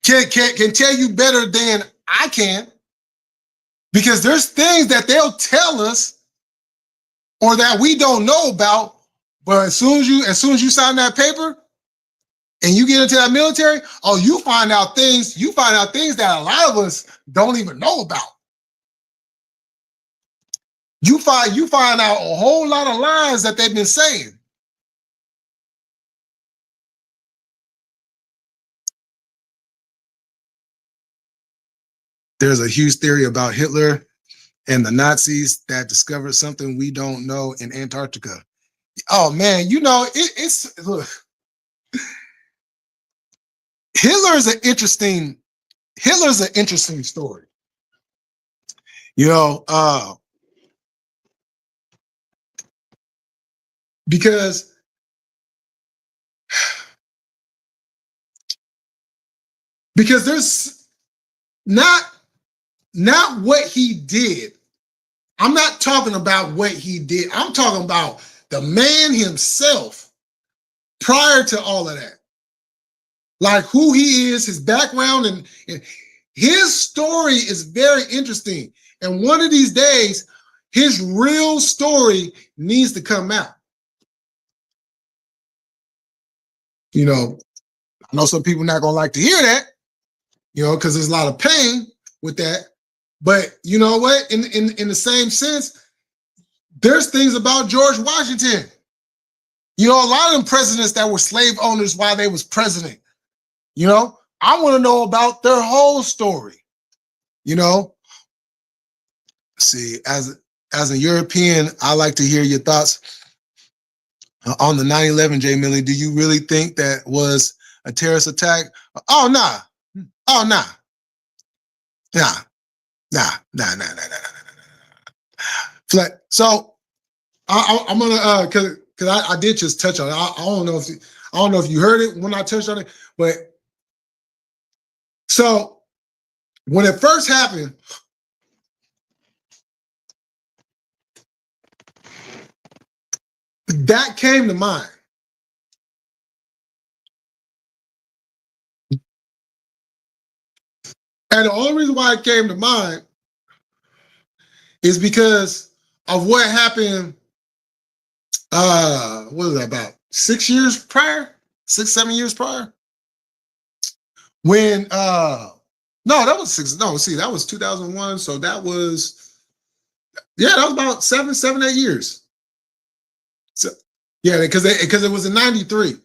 can tell you better than I can, because there's things that they'll tell us or that we don't know about. But as soon as you sign that paper and you get into that military, oh, you find out things that a lot of us don't even know about. You find out a whole lot of lies that they've been saying. There's a huge theory about Hitler and the Nazis that discovered something we don't know in Antarctica. Oh man, it's look. Hitler's an interesting story. You know, because there's not what he did. I'm not talking about what he did. I'm talking about the man himself prior to all of that. Like who he is, his background, and his story is very interesting. And one of these days, his real story needs to come out. You know, I know some people not gonna like to hear that, because there's a lot of pain with that. But you know what? In the same sense, there's things about George Washington. A lot of them presidents that were slave owners while they was president. I want to know about their whole story. See, as a European, I like to hear your thoughts on the 9/11, Jay Millie. Do you really think that was a terrorist attack? Oh, nah. Oh, nah. Nah. So I'm gonna because I did just touch on it. I don't know if you heard it when I touched on it, but so when it first happened, that came to mind. And the only reason why it came to mind is because of what happened. What was that, about 6 years prior? 7 years prior? When no, that was six. No, see, that was 2001. So that was about 7, 8 years. So yeah, because it was in 93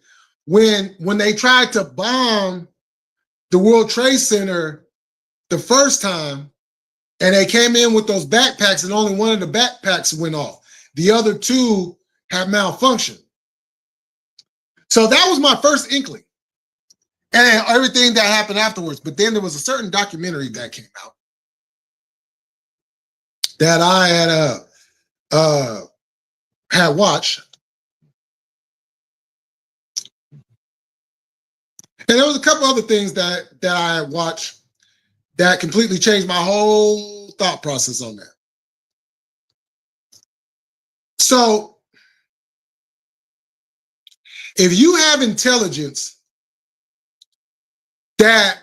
when they tried to bomb the World Trade Center the first time, and they came in with those backpacks, and only one of the backpacks went off. The other two had malfunctioned. So that was my first inkling, and everything that happened afterwards. But then there was a certain documentary that came out that I had had watched. And there was a couple other things that I had watched that completely changed my whole thought process on that. So if you have intelligence that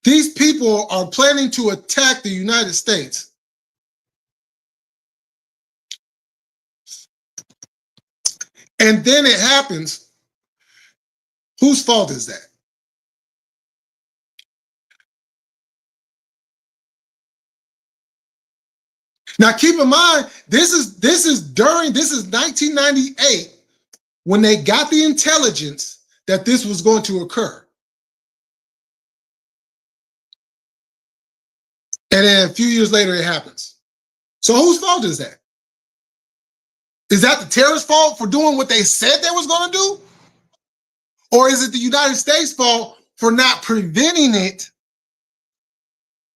these people are planning to attack the United States, and then it happens, whose fault is that? Now keep in mind, this is 1998 when they got the intelligence that this was going to occur. And then a few years later, it happens. So whose fault is that? Is that the terrorist fault for doing what they said they was going to do? Or is it the United States fault for not preventing it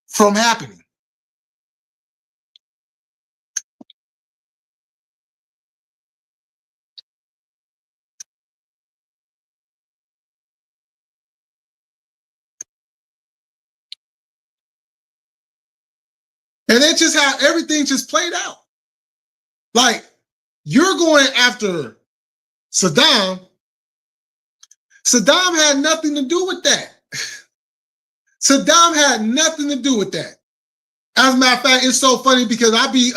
from happening? And that's just how everything just played out. Like, you're going after Saddam. Saddam had nothing to do with that. Saddam had nothing to do with that. As a matter of fact, it's so funny because I be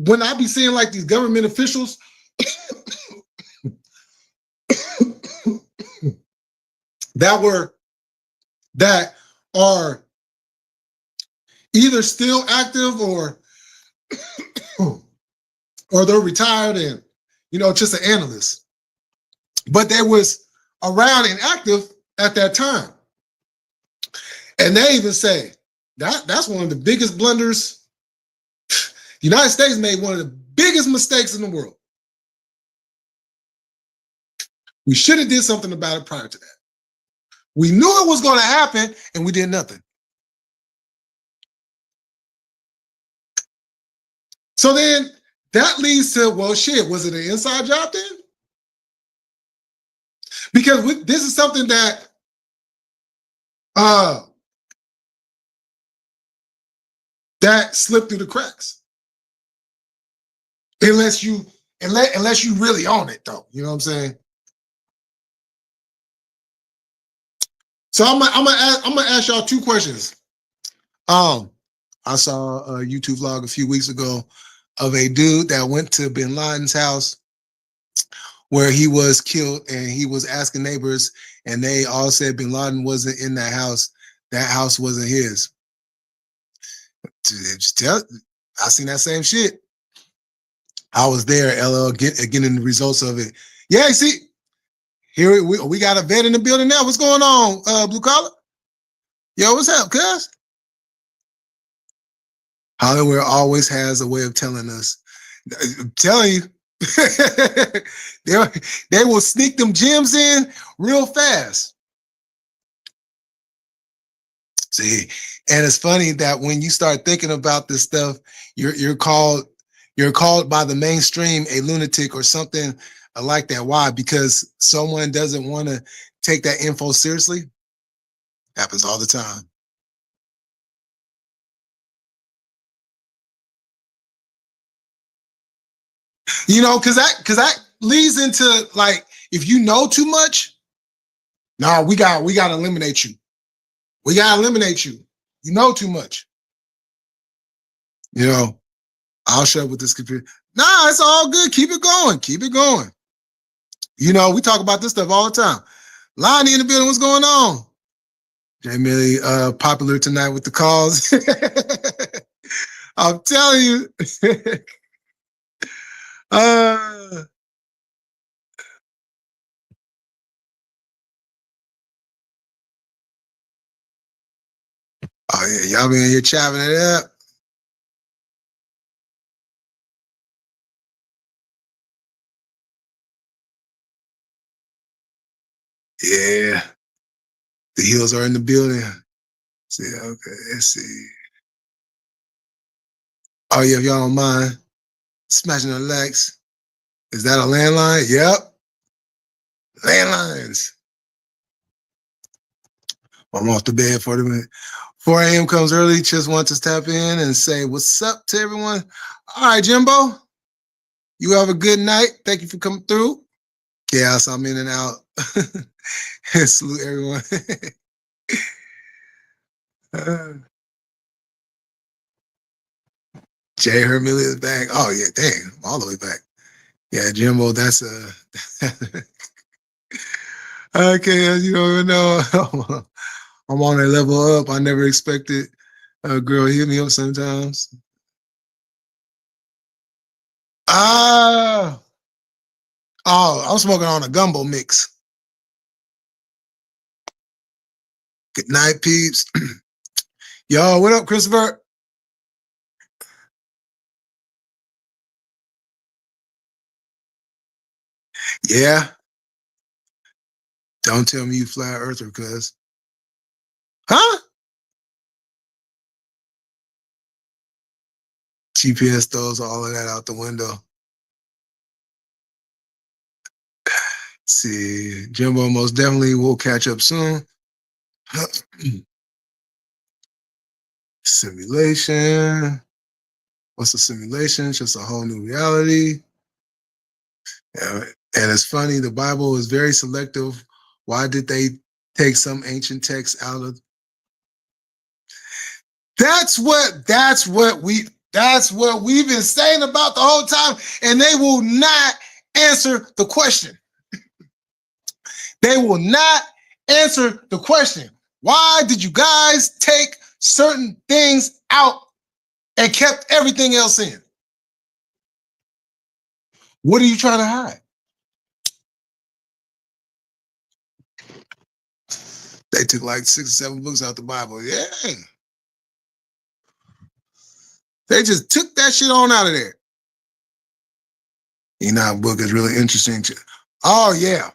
when I be seeing like these government officials that are either still active or they're retired and just an analyst, but they was around and active at that time, and they even say that's one of the biggest blunders. The United States made one of the biggest mistakes in the world. We should have did something about it prior to that. We knew it was going to happen, and we did nothing. So then that leads to, well, shit, was it an inside job then? Because this is something that that slipped through the cracks. Unless you really own it, though. You know what I'm saying? So I'm gonna ask y'all two questions. I saw a YouTube vlog a few weeks ago of a dude that went to bin Laden's house where he was killed, and he was asking neighbors, and they all said bin Laden wasn't in that house. That house wasn't his. I seen that same shit. I was there, LL, getting the results of it. Yeah, see, here we got a vet in the building now. What's going on, Blue Collar? Yo, what's up, cuz? Hollywood always has a way of telling us. I'm telling you, they will sneak them gems in real fast. See, and it's funny that when you start thinking about this stuff, you're called by the mainstream a lunatic or something like that. Why? Because someone doesn't want to take that info seriously. Happens all the time. Because that leads into, like, if you know too much, we got to eliminate you. We got to eliminate you. You know too much. I'll shut up with this computer. Nah, it's all good. Keep it going. Keep it going. We talk about this stuff all the time. Lonnie in the building, what's going on? Jamie, popular tonight with the calls. I'm telling you. Oh yeah, y'all been here chopping it up. Yeah. The heels are in the building. See, okay, let's see. Oh yeah, if y'all don't mind, Smashing the legs. Is that a landline? Yep. Landlines. I'm off the bed for the minute. 4 a.m. comes early. Just want to step in and say what's up to everyone. All right, Jimbo. You have a good night. Thank you for coming through. Chaos, I'm in and out. Salute everyone. Jay Hermilli is back. Oh, yeah, dang. All the way back. Yeah, Jimbo, that's okay, as you don't even know. I'm on a level up. I never expected a girl hit me up sometimes. I'm smoking on a gumbo mix. Good night, peeps. Yo, what up, Christopher? Yeah. Don't tell me you flat earther, cuz. Huh? GPS throws all of that out the window. See, Jimbo most definitely will catch up soon. Simulation. What's a simulation? It's just a whole new reality. Yeah, and it's funny, the Bible is very selective. Why did they take some ancient texts out of? That's what we've been saying about the whole time, and they will not answer the question. They will not answer the question. Why did you guys take certain things out and kept everything else in? What are you trying to hide? They took like 6 or 7 books out the Bible. Yeah. They just took that shit on out of there. Enoch book is really interesting. Oh, yeah.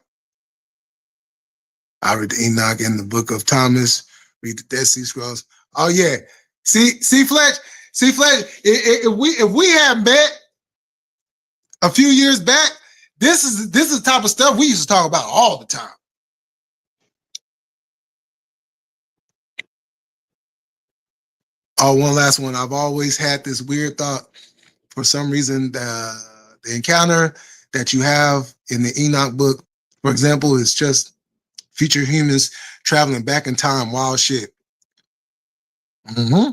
I read the Enoch and the book of Thomas, read the Dead Sea Scrolls. Oh, yeah. See, Fletch, if we had met a few years back, this is the type of stuff we used to talk about all the time. Oh, one last one. I've always had this weird thought. For some reason, the encounter that you have in the Enoch book, for example, is just future humans traveling back in time. Wild shit. Mm-hmm.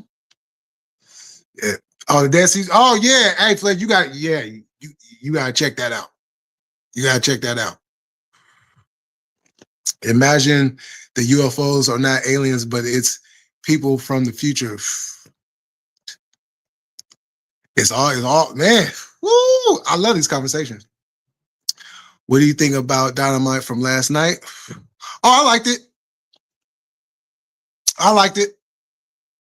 Yeah. Oh, the Dead Sea. Oh, yeah. Hey, Fletch, you got to check that out. You got to check that out. Imagine the UFOs are not aliens, but it's people from the future. It's all, man. Woo! I love these conversations. What do you think about Dynamite from last night? Oh, I liked it. I liked it.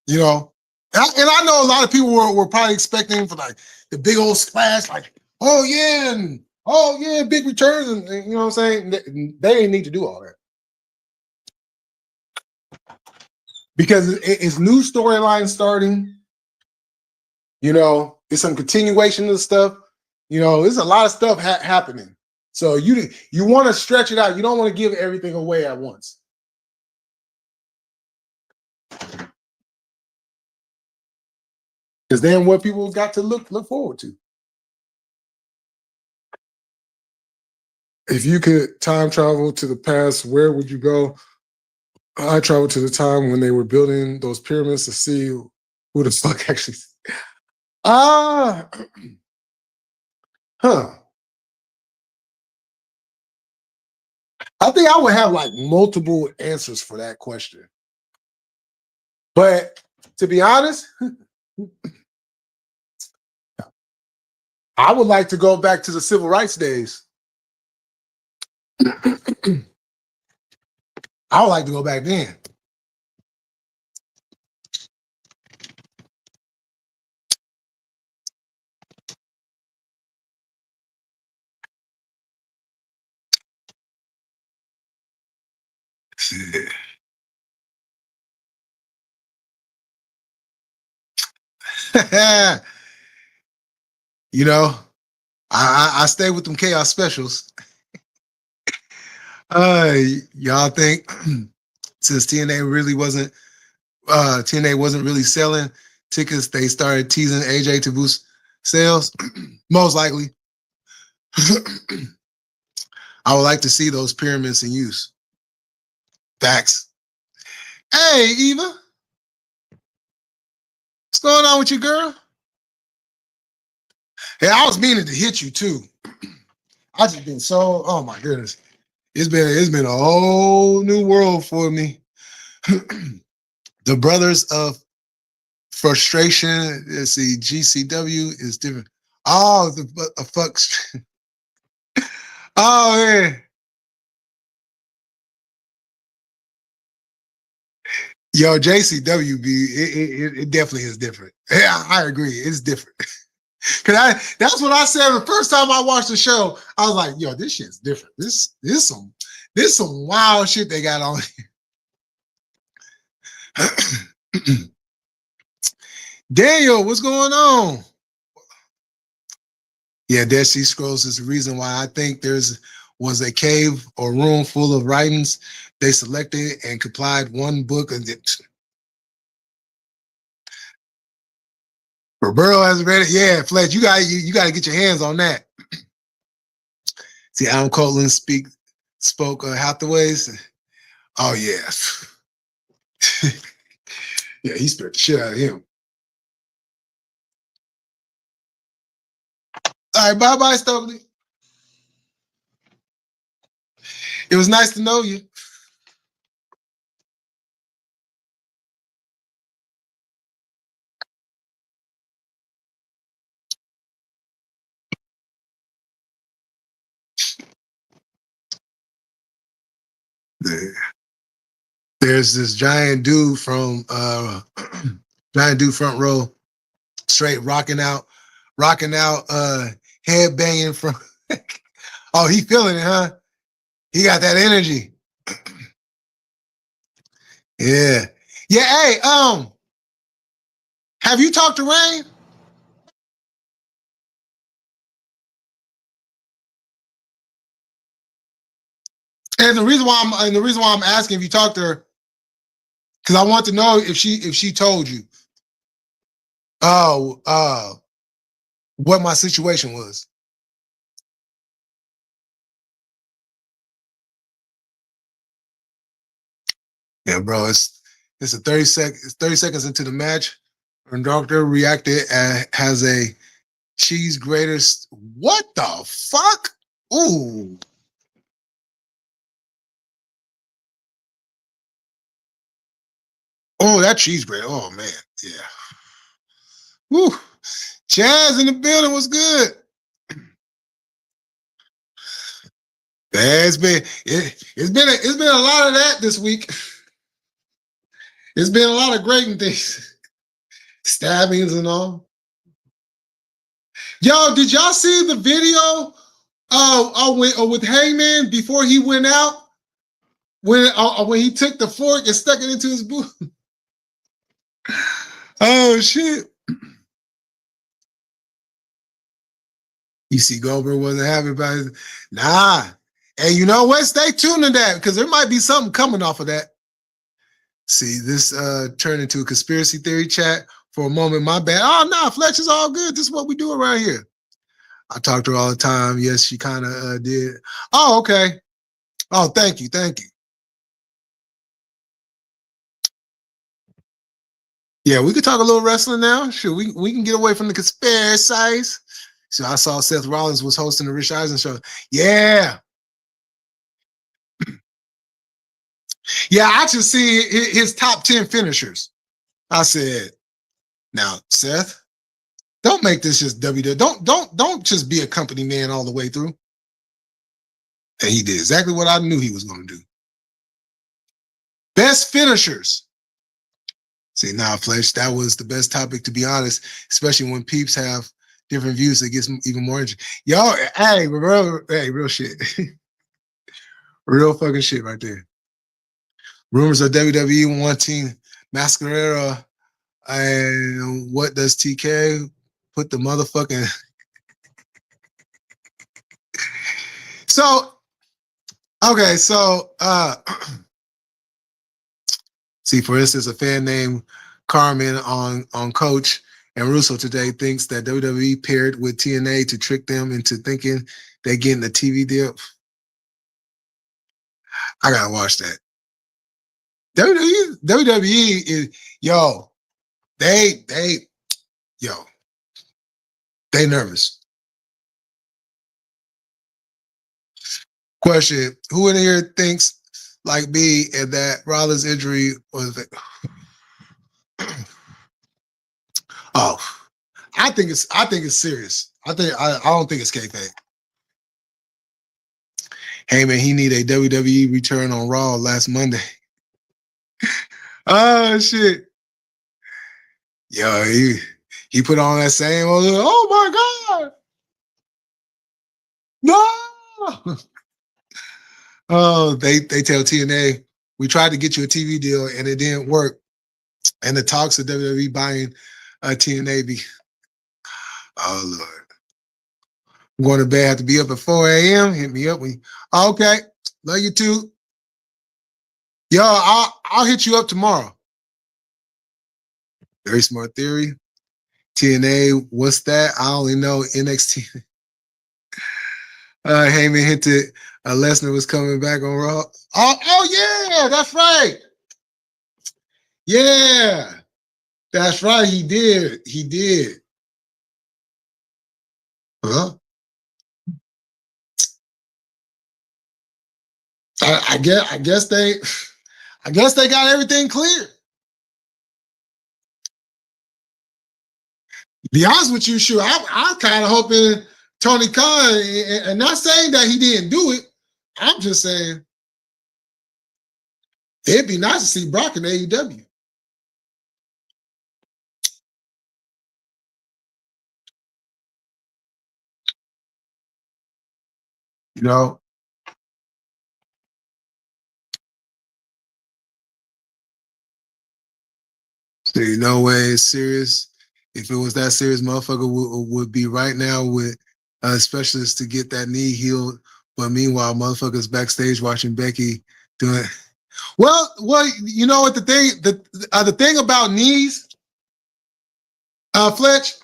You know, and I know a lot of people were probably expecting for like the big old splash, like, oh yeah, big returns, and you know what I'm saying? They didn't need to do all that. Because it's new storylines starting. You know, it's some continuation of the stuff. You know, there's a lot of stuff happening. So you want to stretch it out. You don't want to give everything away at once. Because then what people got to look forward to. If you could time travel to the past, where would you go? I traveled to the time when they were building those pyramids to see who the fuck actually. Ah, huh. I think I would have like multiple answers for that question. But to be honest, I would like to go back to the civil rights days. I would like to go back then. You know, I stay with them chaos specials. Y'all think since TNA wasn't really selling tickets, they started teasing AJ to boost sales? Most likely. I would like to see those pyramids in use. Facts. Hey, Eva. What's going on with you, girl? Hey, I was meaning to hit you too. I just been so, oh my goodness. It's been a whole new world for me. The Brothers of Frustration, let's see, GCW is different. Oh, the fuck. Oh, man. Yo, JCWB, it definitely is different. Yeah, I agree. It's different. That's what I said the first time I watched the show. I was like, yo, this shit's different. This some wild shit they got on here. Daniel, what's going on? Yeah, Dead Sea Scrolls is the reason why I think was a cave or room full of writings. They selected and complied one book of it. Roberto hasn't read it. Yeah, Fletch, you got to get your hands on that. See, Adam Copeland spoke Hathaways. Oh yeah, yeah, he scared the shit out of him. All right, bye, Stokely. It was nice to know you. There's this giant dude from giant dude front row, straight rocking out, head banging from. Oh, he feeling it, huh? He got that energy. Yeah. Hey, have you talked to Rain? And the reason why I'm asking if you talked to her, because I want to know if she told you. Oh, what my situation was. Yeah, bro, it's 30 seconds into the match. And Doctor reacted and has a cheese grater. What the fuck? Ooh. Oh, that cheese grater. Oh man, yeah. Woo. Jazz in the building was good. It's been a lot of that this week. It's been a lot of grating things, stabbings and all. Yo, did y'all see the video with Heyman before he went out? When he took the fork and stuck it into his boot. Oh shit. You see, Goldberg wasn't happy about it. Nah. And you know what? Stay tuned to that because there might be something coming off of that. See, this turned into a conspiracy theory chat for a moment. My bad. Oh, no, Fletch is all good. This is what we do around here. I talk to her all the time. Yes, she kind of did. Oh, okay. Oh, thank you. Yeah, we could talk a little wrestling now. Sure, we can get away from the conspiracies. So I saw Seth Rollins was hosting the Rich Eisen show. Yeah. Yeah, I just see his top 10 finishers. I said, now, Seth, don't make this just WWE. Don't just be a company man all the way through. And he did exactly what I knew he was going to do. Best finishers. See, now, Fletch, that was the best topic, to be honest, especially when peeps have different views. It gets even more interesting. Yo, hey, real shit. Real fucking shit right there. Rumors of WWE wanting Mascarera. And what does TK put the motherfucking So okay, so see, for instance, a fan named Carmen on Coach and Russo today thinks that WWE paired with TNA to trick them into thinking they're getting a TV deal. I gotta watch that. WWE is yo, they yo, they nervous. Question: who in here thinks like me and that Rollins injury was? Oh, I think it's serious. I don't think it's kayfabe. Hey man, he need a WWE return on Raw last Monday. Oh shit. Yo, he put on that same old, oh my God. No. Oh, they tell TNA, we tried to get you a TV deal and it didn't work. And the talks of WWE buying TNA be, oh Lord. I'm going to bed, have to be up at 4 a.m. Hit me up. Okay. Love you too. Yo, I'll hit you up tomorrow. Very smart theory. TNA, what's that? I only know NXT. Heyman hinted Lesnar was coming back on Raw. Oh yeah, that's right. Yeah, that's right. He did. He did. Huh? I guess they got everything clear. Be honest with you, sure. I'm kind of hoping Tony Khan, and not saying that he didn't do it. I'm just saying it'd be nice to see Brock in AEW. You know, see, no way it's serious. If it was that serious, motherfucker would be right now with a specialist to get that knee healed. But meanwhile, motherfuckers backstage watching Becky doing. Well, you know what the thing about knees, Fletch,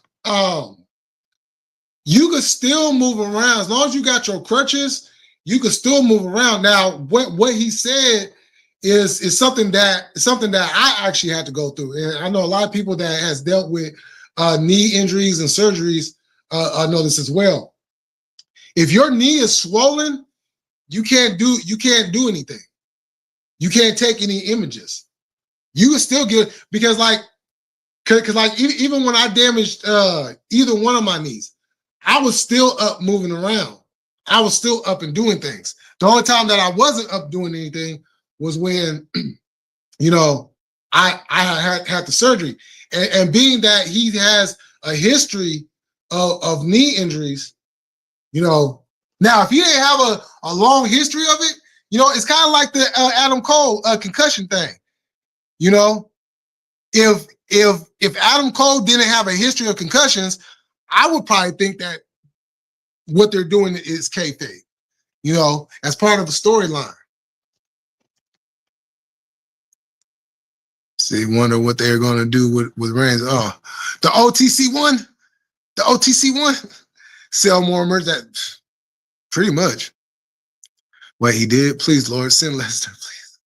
you could still move around as long as you got your crutches. You could still move around. Now, what he said is something that I actually had to go through, and I know a lot of people that has dealt with knee injuries and surgeries know this as well. If your knee is swollen, you can't do anything. You can't take any images. You can still get, because like even when I damaged either one of my knees, I was still up moving around. I was still up and doing things. The only time that I wasn't up doing anything was when, I had the surgery. And being that he has a history of knee injuries, now if he didn't have a long history of it, it's kind of like the Adam Cole concussion thing. If Adam Cole didn't have a history of concussions, I would probably think that what they're doing is kayfabe, as part of the storyline. See, wonder what they're going to do with Reigns. Oh, the OTC one, sell more merch. That pretty much what he did. Please, Lord, send Lesnar, please.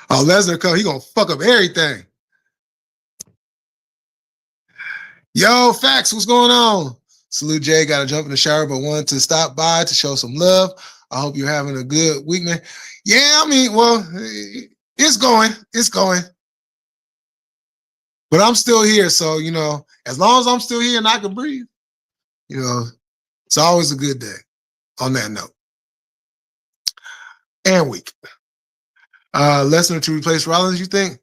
Oh, Lesnar come, he gonna fuck up everything. Yo, Facts, what's going on? Salute Jay, got to jump in the shower, but wanted to stop by to show some love. I hope you're having a good week, man. Yeah, I mean, well, it's going. But I'm still here, so, as long as I'm still here and I can breathe, it's always a good day on that note. And week. Lesnar to replace Rollins, you think?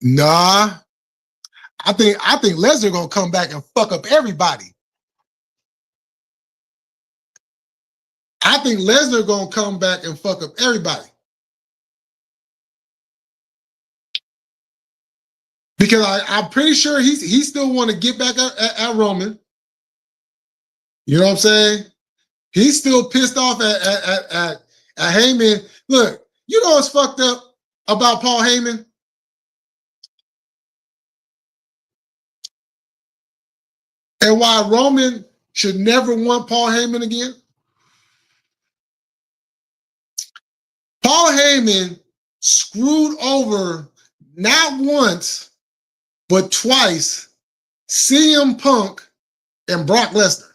Nah. I think Lesnar gonna come back and fuck up everybody. I think Lesnar gonna come back and fuck up everybody. Because I'm pretty sure he still want to get back at Roman. You know what I'm saying? He's still pissed off at Heyman. Look, you know what's fucked up about Paul Heyman? And why Roman should never want Paul Heyman again? Paul Heyman screwed over not once, but twice CM Punk and Brock Lesnar.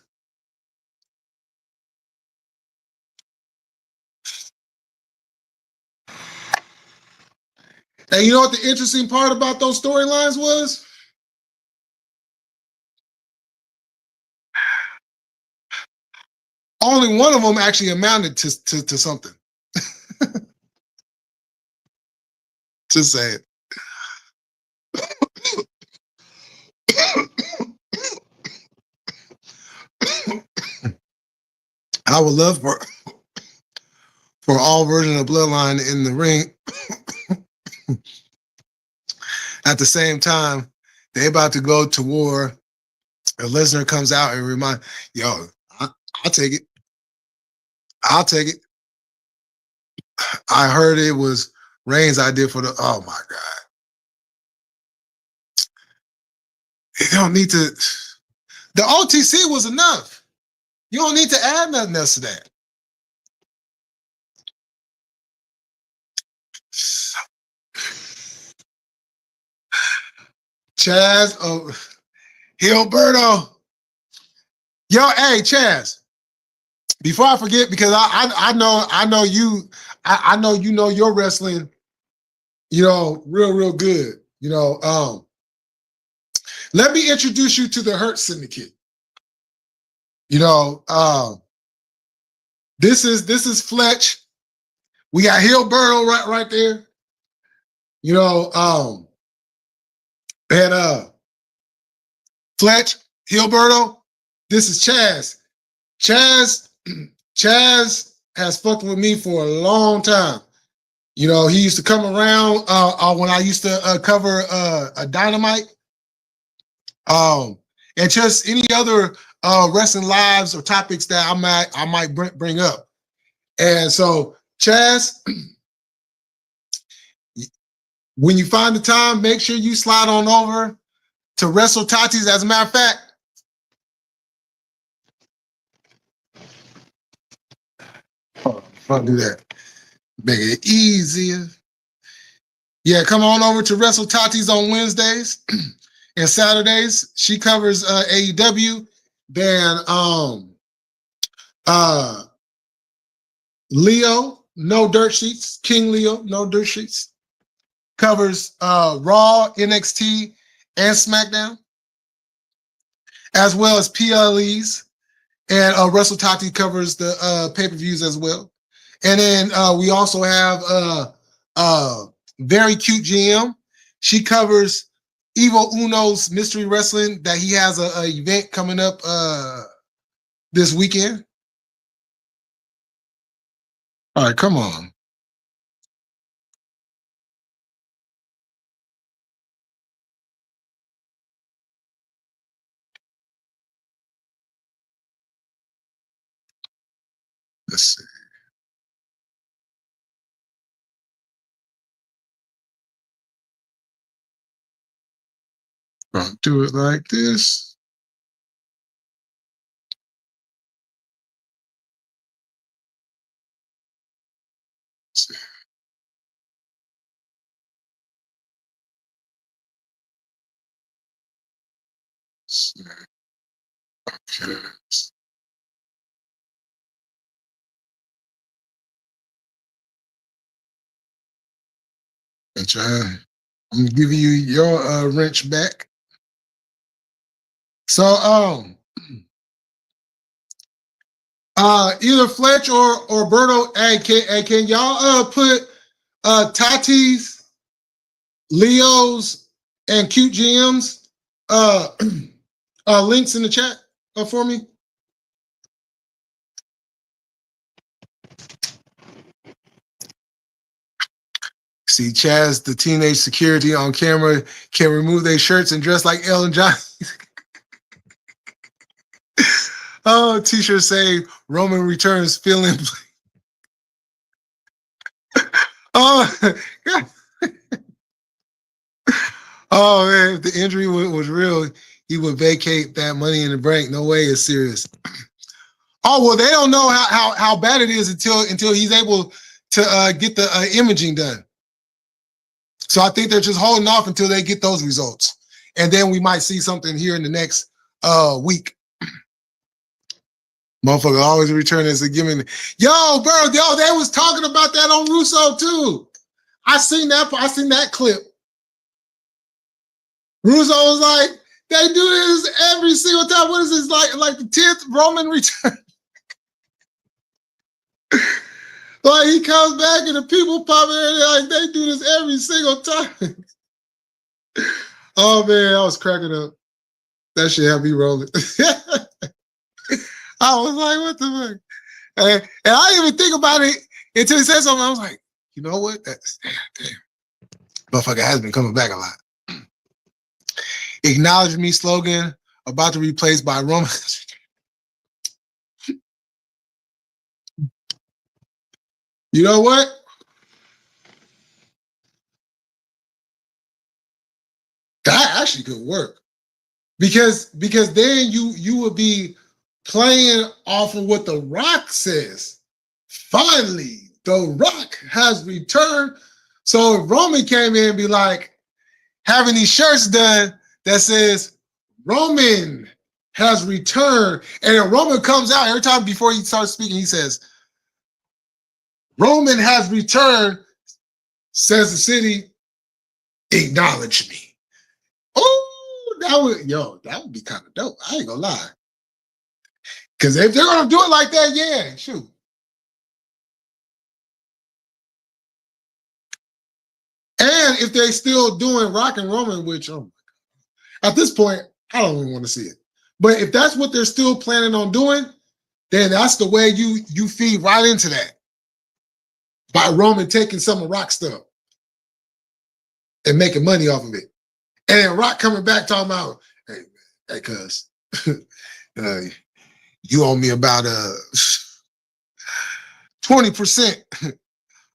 And you know what the interesting part about those storylines was? Only one of them actually amounted to something. Just say it. I would love for all versions of Bloodline in the ring. At the same time, they about to go to war. A listener comes out and remind, yo, I'll take it. I'll take it. I heard it was Reigns' idea for the, oh my God. You don't need to, the OTC was enough. You don't need to add nothing else to that. Chaz, Gilberto. Yo, hey, Chaz. Before I forget, because I know you know your wrestling, real good. Let me introduce you to the Hurt Syndicate. This is Fletch. We got Gilberto right there. And Fletch, Gilberto. This is Chaz. Chaz has fucked with me for a long time. He used to come around when I used to cover a Dynamite. And just any other wrestling lives or topics that I might bring up. And so, Chaz, when you find the time, make sure you slide on over to Wrestle Tatis. As a matter of fact, I'll do that. Make it easier. Yeah, come on over to Wrestle Tatis on Wednesdays and Saturdays. She covers AEW. Then Leo, No Dirt Sheets. King Leo, No Dirt Sheets. Covers Raw, NXT, and SmackDown, as well as PLEs. And Wrestle Tati covers the pay-per-views as well. And then we also have Very Cute GM. She covers Evil Uno's Mystery Wrestling, that he has a event coming up this weekend. All right, come on. Let's see. I'll do it like this. Okay. I'm gonna give you your wrench back. So either Fletch or Berto, hey, can y'all put Tati's, Leo's, and Cute GM's links in the chat for me? See, Chaz, the teenage security on camera, can remove their shirts and dress like Ellen Johnson. Oh, t-shirt say Roman returns feeling. Oh, oh man, if the injury was real, he would vacate that Money in the Bank. No way, it's serious. Oh well, they don't know how bad it is until he's able to get the imaging done. So I think they're just holding off until they get those results, and then we might see something here in the next week. Motherfucker always return as a given. Yo, bro, they was talking about that on Russo too. I seen that clip. Russo was like, they do this every single time. What is this, like the 10th Roman return? Like he comes back and the people pop in like they do this every single time. Oh man, I was cracking up. That shit had me rolling. I was like, what the fuck? And I didn't even think about it until he said something. I was like, you know what? That's damn. Motherfucker has been coming back a lot. Acknowledge me slogan about to be replaced by Roman. You know what? That actually could work. Because then you would be playing off of what The Rock says. Finally, The Rock has returned. So if Roman came in and be like, having these shirts done that says Roman has returned, and then Roman comes out every time before he starts speaking, he says, Roman has returned, says the city, acknowledge me. Oh, that would be kind of dope. I ain't gonna lie. Because if they're gonna do it like that, yeah, shoot. And if they're still doing Rock and Roman, which at this point, I don't even want to see it. But if that's what they're still planning on doing, then that's the way you feed right into that. By Roman taking some of Rock stuff and making money off of it. And then Rock coming back talking about, hey cuz, you owe me about 20%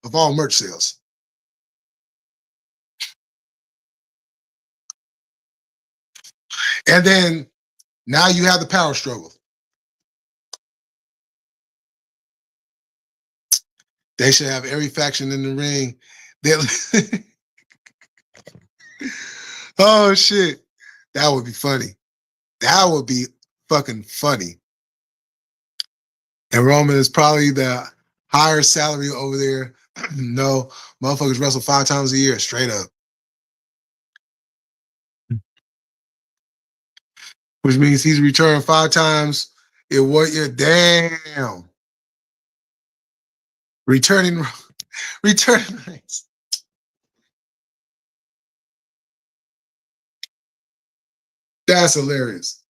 of all merch sales. And then now you have the power struggle. They should have every faction in the ring. Oh shit. That would be funny. That would be fucking funny. And Roman is probably the higher salary over there. No, motherfuckers wrestle 5 times a year, straight up. Which means he's returned 5 times in 1 year. Damn. Returning rates. That's hilarious.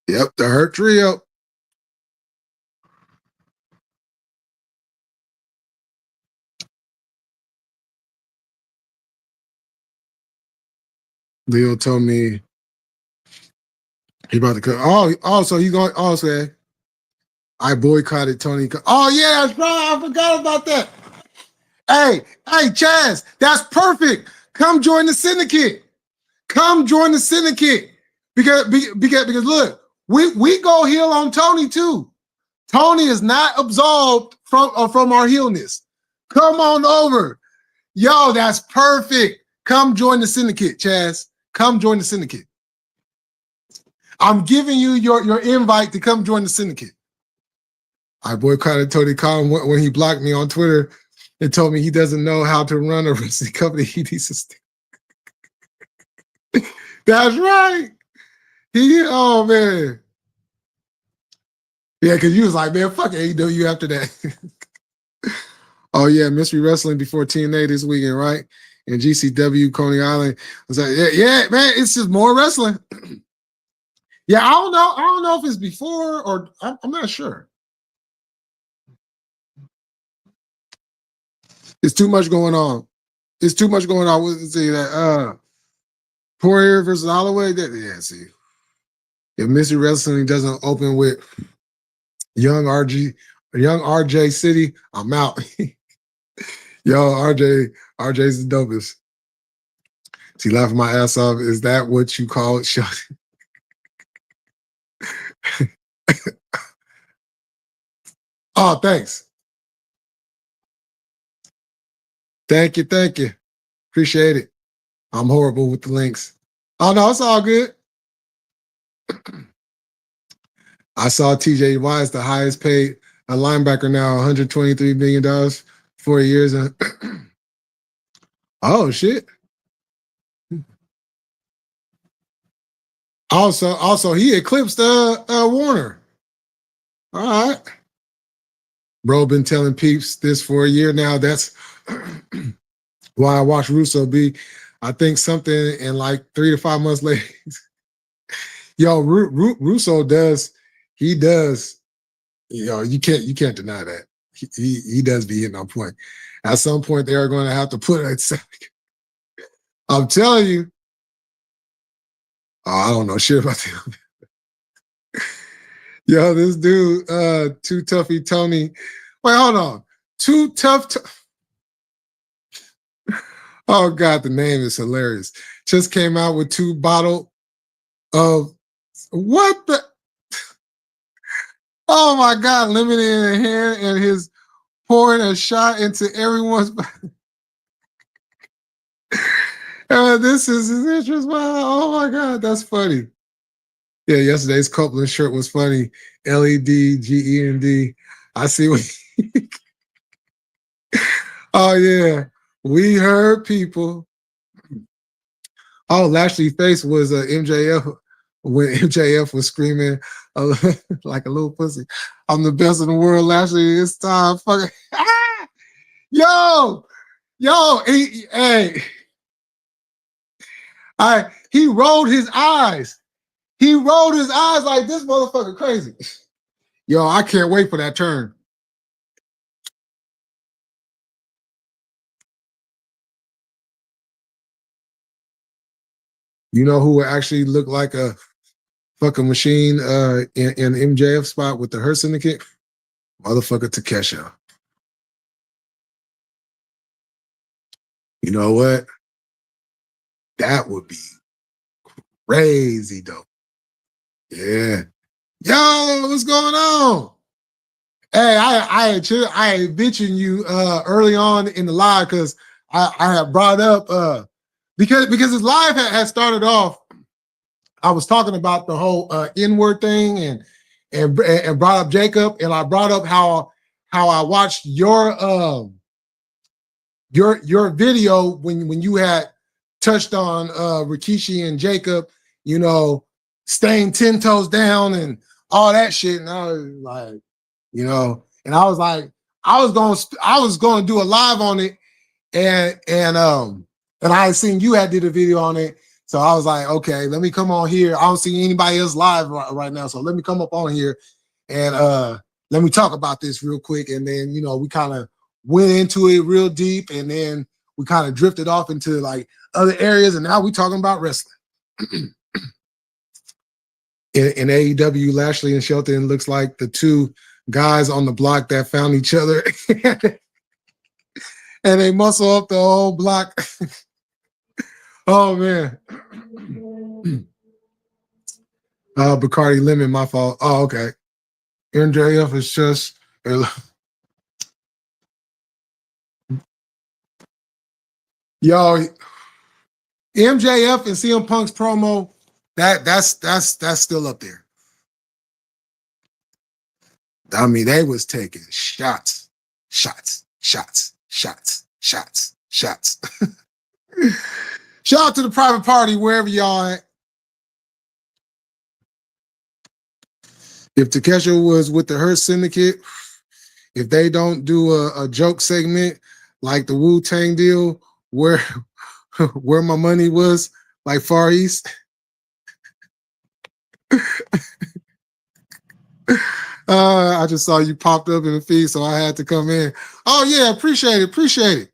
Yep, the Hurt Trio. Leo told me he about to come. Oh, so you going? Oh, say I boycotted Tony. Oh yeah, that's right. I forgot about that. Hey, Chaz, that's perfect. Come join the syndicate. Come join the syndicate because look, we go heel on Tony too. Tony is not absolved from our heelness. Come on over. Yo, that's perfect. Come join the syndicate, Chaz. Come join the syndicate. I'm giving you your invite to come join the syndicate. I boycotted Tony Khan when he blocked me on Twitter and told me he doesn't know how to run a wrestling company. He needs to stay. That's right. Oh man. Yeah, because you was like, man, fuck AEW after that. Oh yeah, Mystery Wrestling before TNA this weekend, right? And GCW, Coney Island. I was like, yeah, man, it's just more wrestling. Yeah, I don't know if it's before or I'm not sure. It's too much going on. It's too much going on. Let's see that Poirier versus Holloway. Yeah, see. If Missy Wrestling doesn't open with young RJ City, I'm out. Yo, RJ's the dopest. See, laughing my ass off. Is that what you call it? Oh, thanks. Thank you. Appreciate it. I'm horrible with the links. Oh no, it's all good. I saw TJ Watt is the highest paid a linebacker now, $123 million, 4 years. Oh shit. Also, he eclipsed Warner. All right. Bro, been telling peeps this for a year now. That's why I watched Russo be. I think something in like 3 to 5 months later. Yo, Russo does. He does. You can't deny that. He does be hitting on point. At some point, they are going to have to put it. I'm telling you. Oh, I don't know shit about them. Yo, this dude, Too Toughy Tony. Wait, hold on. Too Tough. Oh God, the name is hilarious. Just came out with 2 bottles of what the. Oh my God, limited in hand and his pouring a shot into everyone's. This is his interest. Wow. Oh my God, that's funny. Yeah, yesterday's Copeland shirt was funny. LED, GEND. I see what. Oh yeah, we heard people. Oh, Lashley's face was MJF when MJF was screaming like a little pussy. I'm the best in the world, Lashley. It's time. Fucking yo, hey. He rolled his eyes. He rolled his eyes like this motherfucker crazy. Yo, I can't wait for that turn. You know who would actually look like a fucking machine in MJF spot with the Hurt Syndicate? Motherfucker Takesha. You know what? That would be crazy dope. Yeah. Yo, what's going on? Hey, I had mentioned you early on in the live because I had brought up because this live had started off. I was talking about the whole N-word thing and brought up Jacob, and I brought up how I watched your video when you had touched on Rikishi and Jacob, you know, staying 10 toes down and all that shit. And I was like, you know, and I was like, I was going to do a live on it, and I had seen you had did a video on it. So I was like, okay, let me come on here. I don't see anybody else live right now. So let me come up on here and let me talk about this real quick. And then, you know, we kind of went into it real deep, and then we kind of drifted off into like other areas. And now we're talking about wrestling. in AEW, Lashley and Shelton looks like the 2 guys on the block that found each other. And they muscle up the whole block. Oh man. Bacardi Lemon, my fault. Oh, okay. MJF is just yo, MJF and CM Punk's promo, that's still up there. I mean, they was taking shots. Shout out to the private party wherever y'all at. If Takesha was with the Hurt Syndicate, if they don't do a joke segment like the Wu-Tang deal where my money was, like Far East. I just saw you popped up in the feed, so I had to come in. Oh yeah, appreciate it.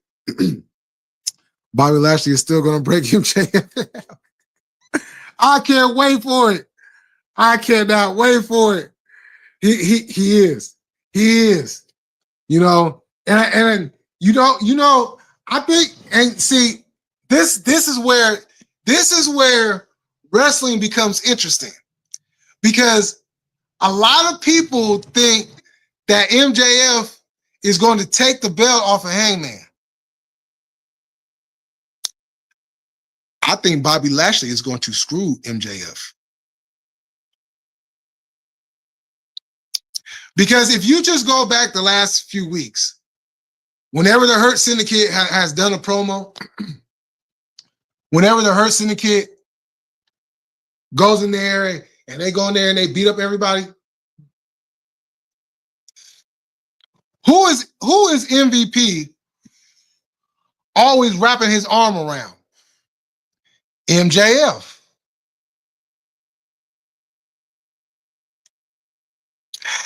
Bobby Lashley is still going to break MJF. I can't wait for it. I cannot wait for it. He is. He is. You know, and I think, and see, this is where wrestling becomes interesting, because a lot of people think that MJF is going to take the belt off of Hangman. I think Bobby Lashley is going to screw MJF. Because if you just go back the last few weeks, whenever the Hurt Syndicate has done a promo, whenever the Hurt Syndicate goes in there and they go in there and they beat up everybody, who is MVP always wrapping his arm around? MJF.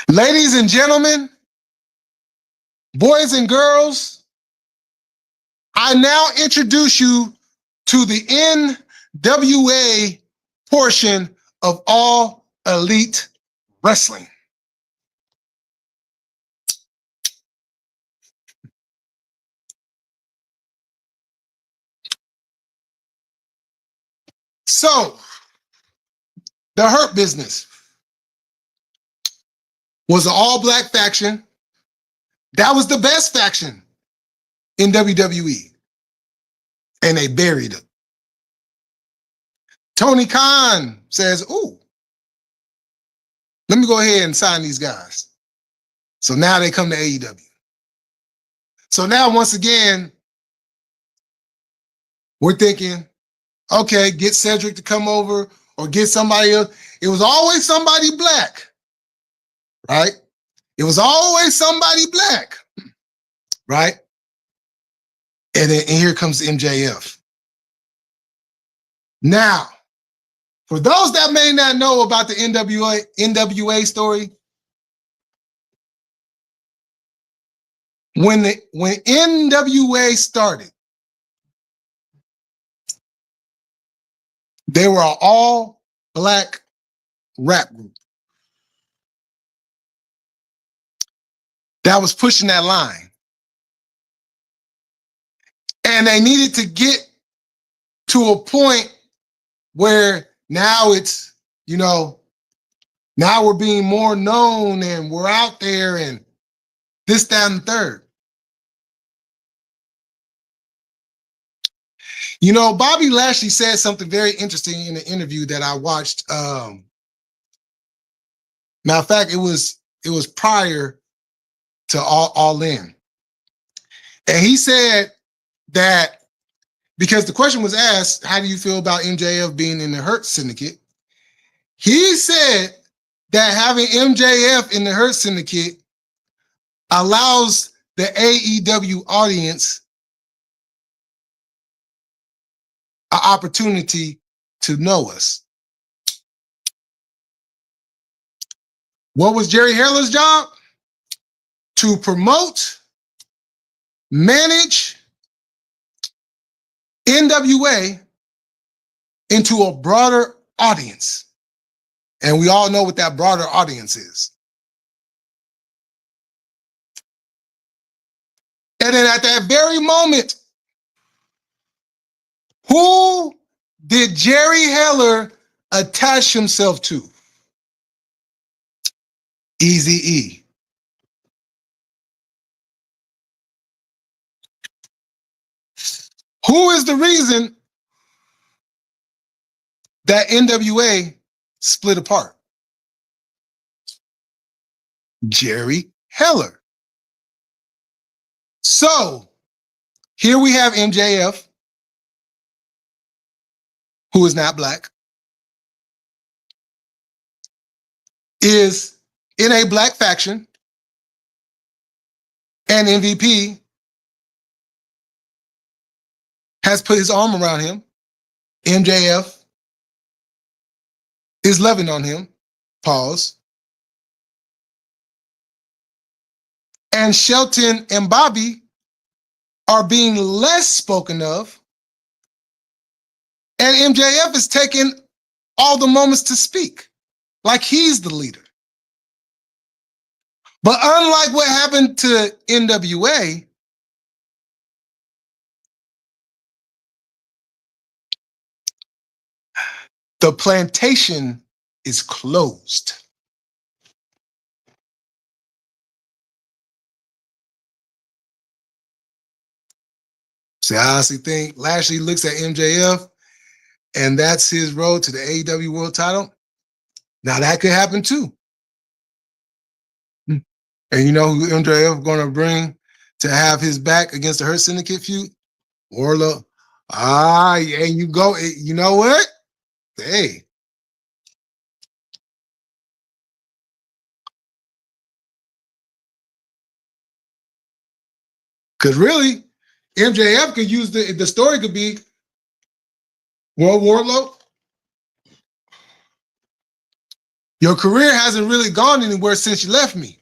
Ladies and gentlemen, boys and girls, I now introduce you to the NWA portion of All Elite Wrestling. So, the Hurt Business was an all-black faction. That was the best faction in WWE. And they buried it. Tony Khan says, ooh, let me go ahead and sign these guys. So now they come to AEW. So now, once again, we're thinking, okay, get Cedric to come over or get somebody else. It was always somebody black, right? It was always somebody black, right? And here comes MJF. Now, for those that may not know about the NWA story, when NWA started, they were an all-black rap group that was pushing that line. And they needed to get to a point where now it's, now we're being more known and we're out there and this, that, and the third. Bobby Lashley said something very interesting in the interview that I watched. Matter of fact, it was prior to All In. And he said that, because the question was asked, how do you feel about MJF being in the Hurt Syndicate? He said that having MJF in the Hurt Syndicate allows the AEW audience an opportunity to know us. What was Jerry Heller's job? To promote, manage NWA into a broader audience. And we all know what that broader audience is. And then at that very moment, who did Jerry Heller attach himself to? Eazy-E. Who is the reason that NWA split apart? Jerry Heller. So here we have MJF, who is not black, is in a black faction, and MVP has put his arm around him. MJF is loving on him. Pause. And Shelton and Bobby are being less spoken of, and MJF is taking all the moments to speak, like he's the leader. But unlike what happened to NWA, the plantation is closed. See, I honestly think Lashley looks at MJF, and that's his road to the AEW World Title. Now that could happen too. And you know who MJF going to bring to have his back against the Hurt Syndicate feud? Wardlow. And you go. You know what? Hey. Because really, MJF could use the story could be, well, Wardlow, your career hasn't really gone anywhere since you left me.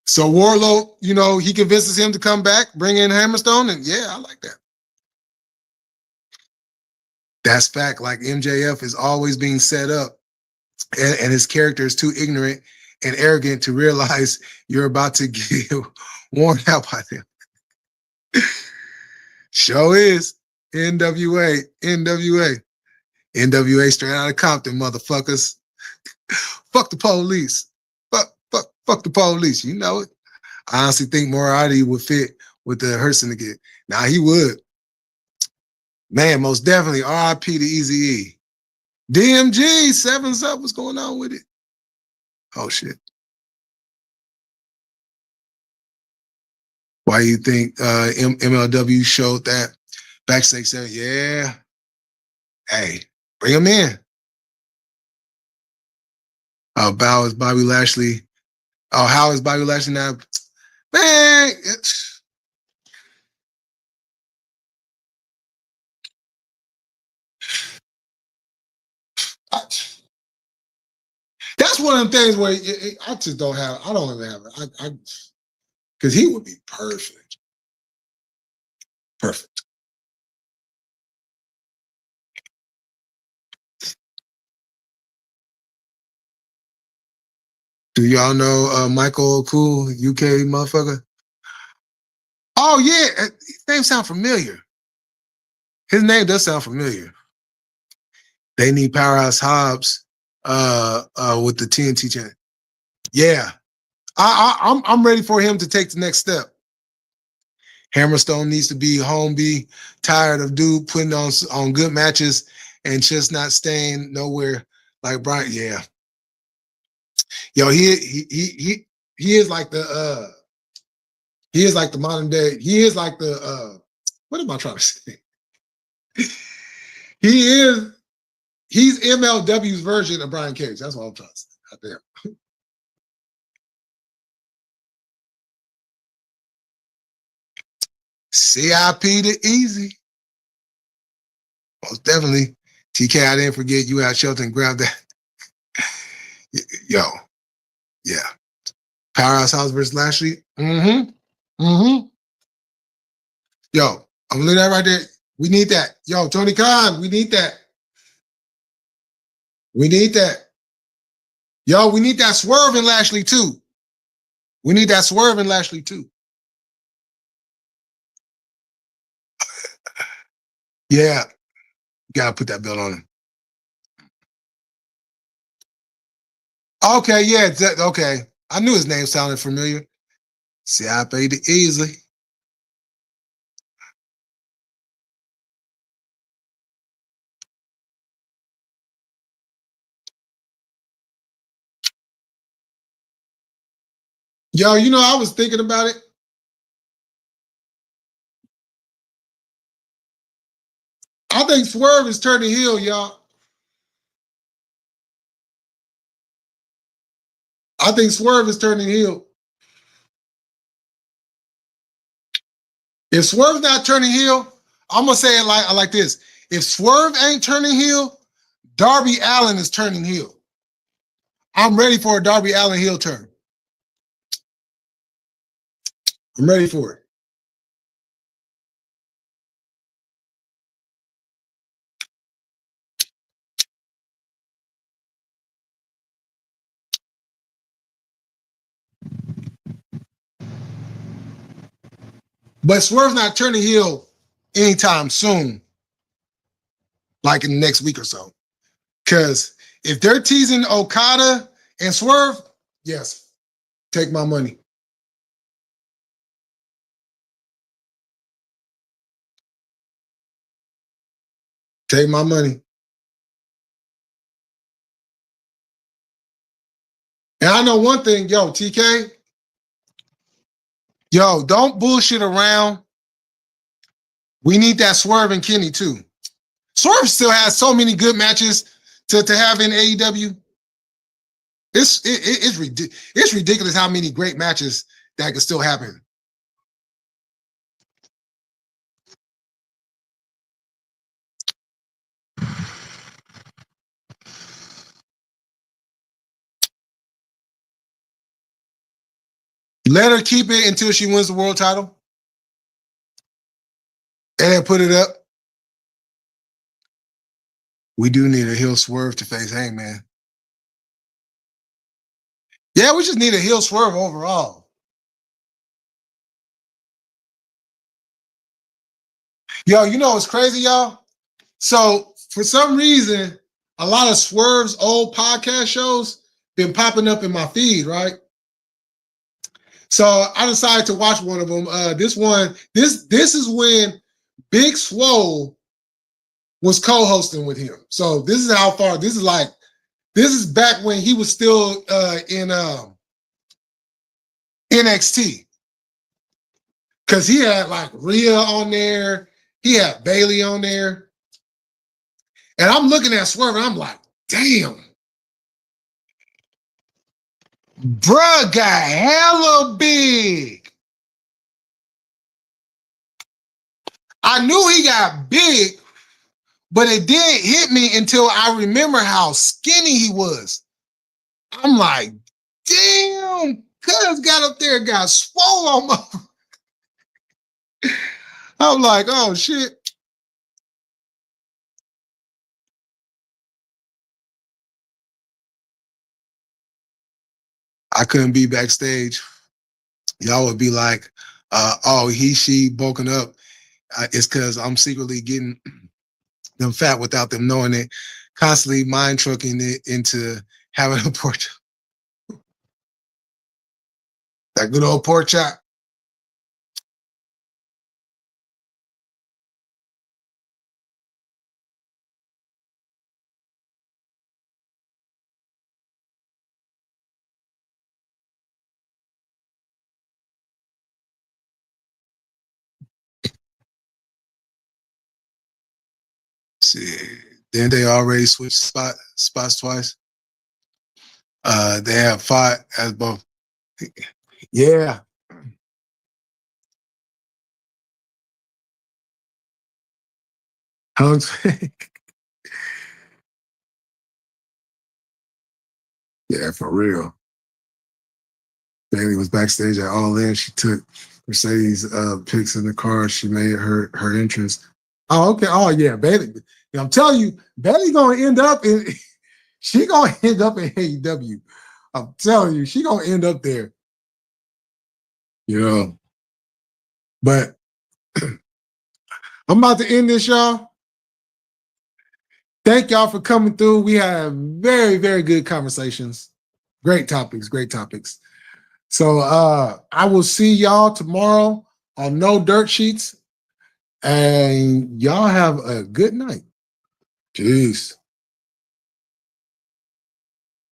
So Wardlow, you know, he convinces him to come back, bring in Hammerstone, and yeah, I like that. That's fact. Like MJF is always being set up, and his character is too ignorant and arrogant to realize you're about to get worn out by them. Show is NWA straight out of Compton, motherfuckers. Fuck the police. Fuck the police. You know it. I honestly think Moriarty would fit with the Hurt Syndicate. Now he would. Man, most definitely. R.I.P. to Eazy-E. DMG, Sevens Up. What's going on with it? Oh shit. Why you think MLW showed that backstage saying, yeah, hey, bring him in. Bow is Bobby Lashley. Oh, how is Bobby Lashley now? Man, that's one of the things where I just don't have. I don't even have it. Because he would be perfect. Perfect. Do y'all know Michael Cool, UK motherfucker? Oh yeah, his name sounds familiar. His name does sound familiar. They need Powerhouse Hobbs with the TNT channel. Yeah, I'm ready for him to take the next step. Hammerstone needs to be home, be tired of dude putting on good matches and just not staying nowhere like Brian. Yeah, yo, he is like the modern day. He is like the what am I trying to say? He's MLW's version of Brian Cage. That's what I'm trying to say. Out there. CIP to Easy. Most definitely. TK, I didn't forget you out Shelton. Grab that. Yo. Yeah. Powerhouse House versus Lashley. Mm-hmm. Mm-hmm. Yo, I'm gonna leave that right there. We need that. Yo, Tony Khan, we need that. We need that. Yo, we need that Swerve in Lashley too. We need that Swerve in Lashley too. Yeah. Gotta put that belt on him. Okay, yeah, okay. I knew his name sounded familiar. See, I paid it easily. Yo, you know, I was thinking about it. I think Swerve is turning heel, y'all. I think Swerve is turning heel. If Swerve's not turning heel, I'm gonna say it like this. If Swerve ain't turning heel, Darby Allin is turning heel. I'm ready for a Darby Allin heel turn. I'm ready for it. But Swerve's not turning heel anytime soon, like in the next week or so. Because if they're teasing Okada and Swerve, yes, take my money. Take my money. And I know one thing, yo, TK, yo, don't bullshit around. We need that Swerve and Kenny too. Swerve still has so many good matches to have in AEW. It's ridiculous how many great matches that can still happen. Let her keep it until she wins the world title. And then put it up. We do need a heel Swerve to face Hangman. Yeah, we just need a heel Swerve overall. Yo, you know what's crazy, y'all? So for some reason, a lot of Swerve's old podcast shows been popping up in my feed, right? So I decided to watch one of them. This is when Big Swole was co-hosting with him. So this is how far. This is back when he was still in NXT. Because he had like Rhea on there. He had Bailey on there. And I'm looking at Swerve and I'm like, damn. Bruh got hella big. I knew he got big, but it didn't hit me until I remember how skinny he was. I'm like, damn, cuz got up there, got swole on my. I'm like, oh shit. I couldn't be backstage. Y'all would be like, oh, she bulking up. It's because I'm secretly getting them fat without them knowing it, constantly mind trucking it into having a pork chop. That good old pork chop. See, then they already switched spots twice. They have fought as both. Yeah. Yeah, for real. Bailey was backstage at All In. She took Mercedes pics in the car. She made her entrance. Oh, okay. Oh, yeah, Bailey. I'm telling you, Bailey gonna end up in. She gonna end up in AEW. I'm telling you, she gonna end up there. You know. But I'm about to end this, y'all. Thank y'all for coming through. We had very, very good conversations. Great topics, great topics. So I will see y'all tomorrow on No Dirt Sheets. And y'all have a good night. Peace.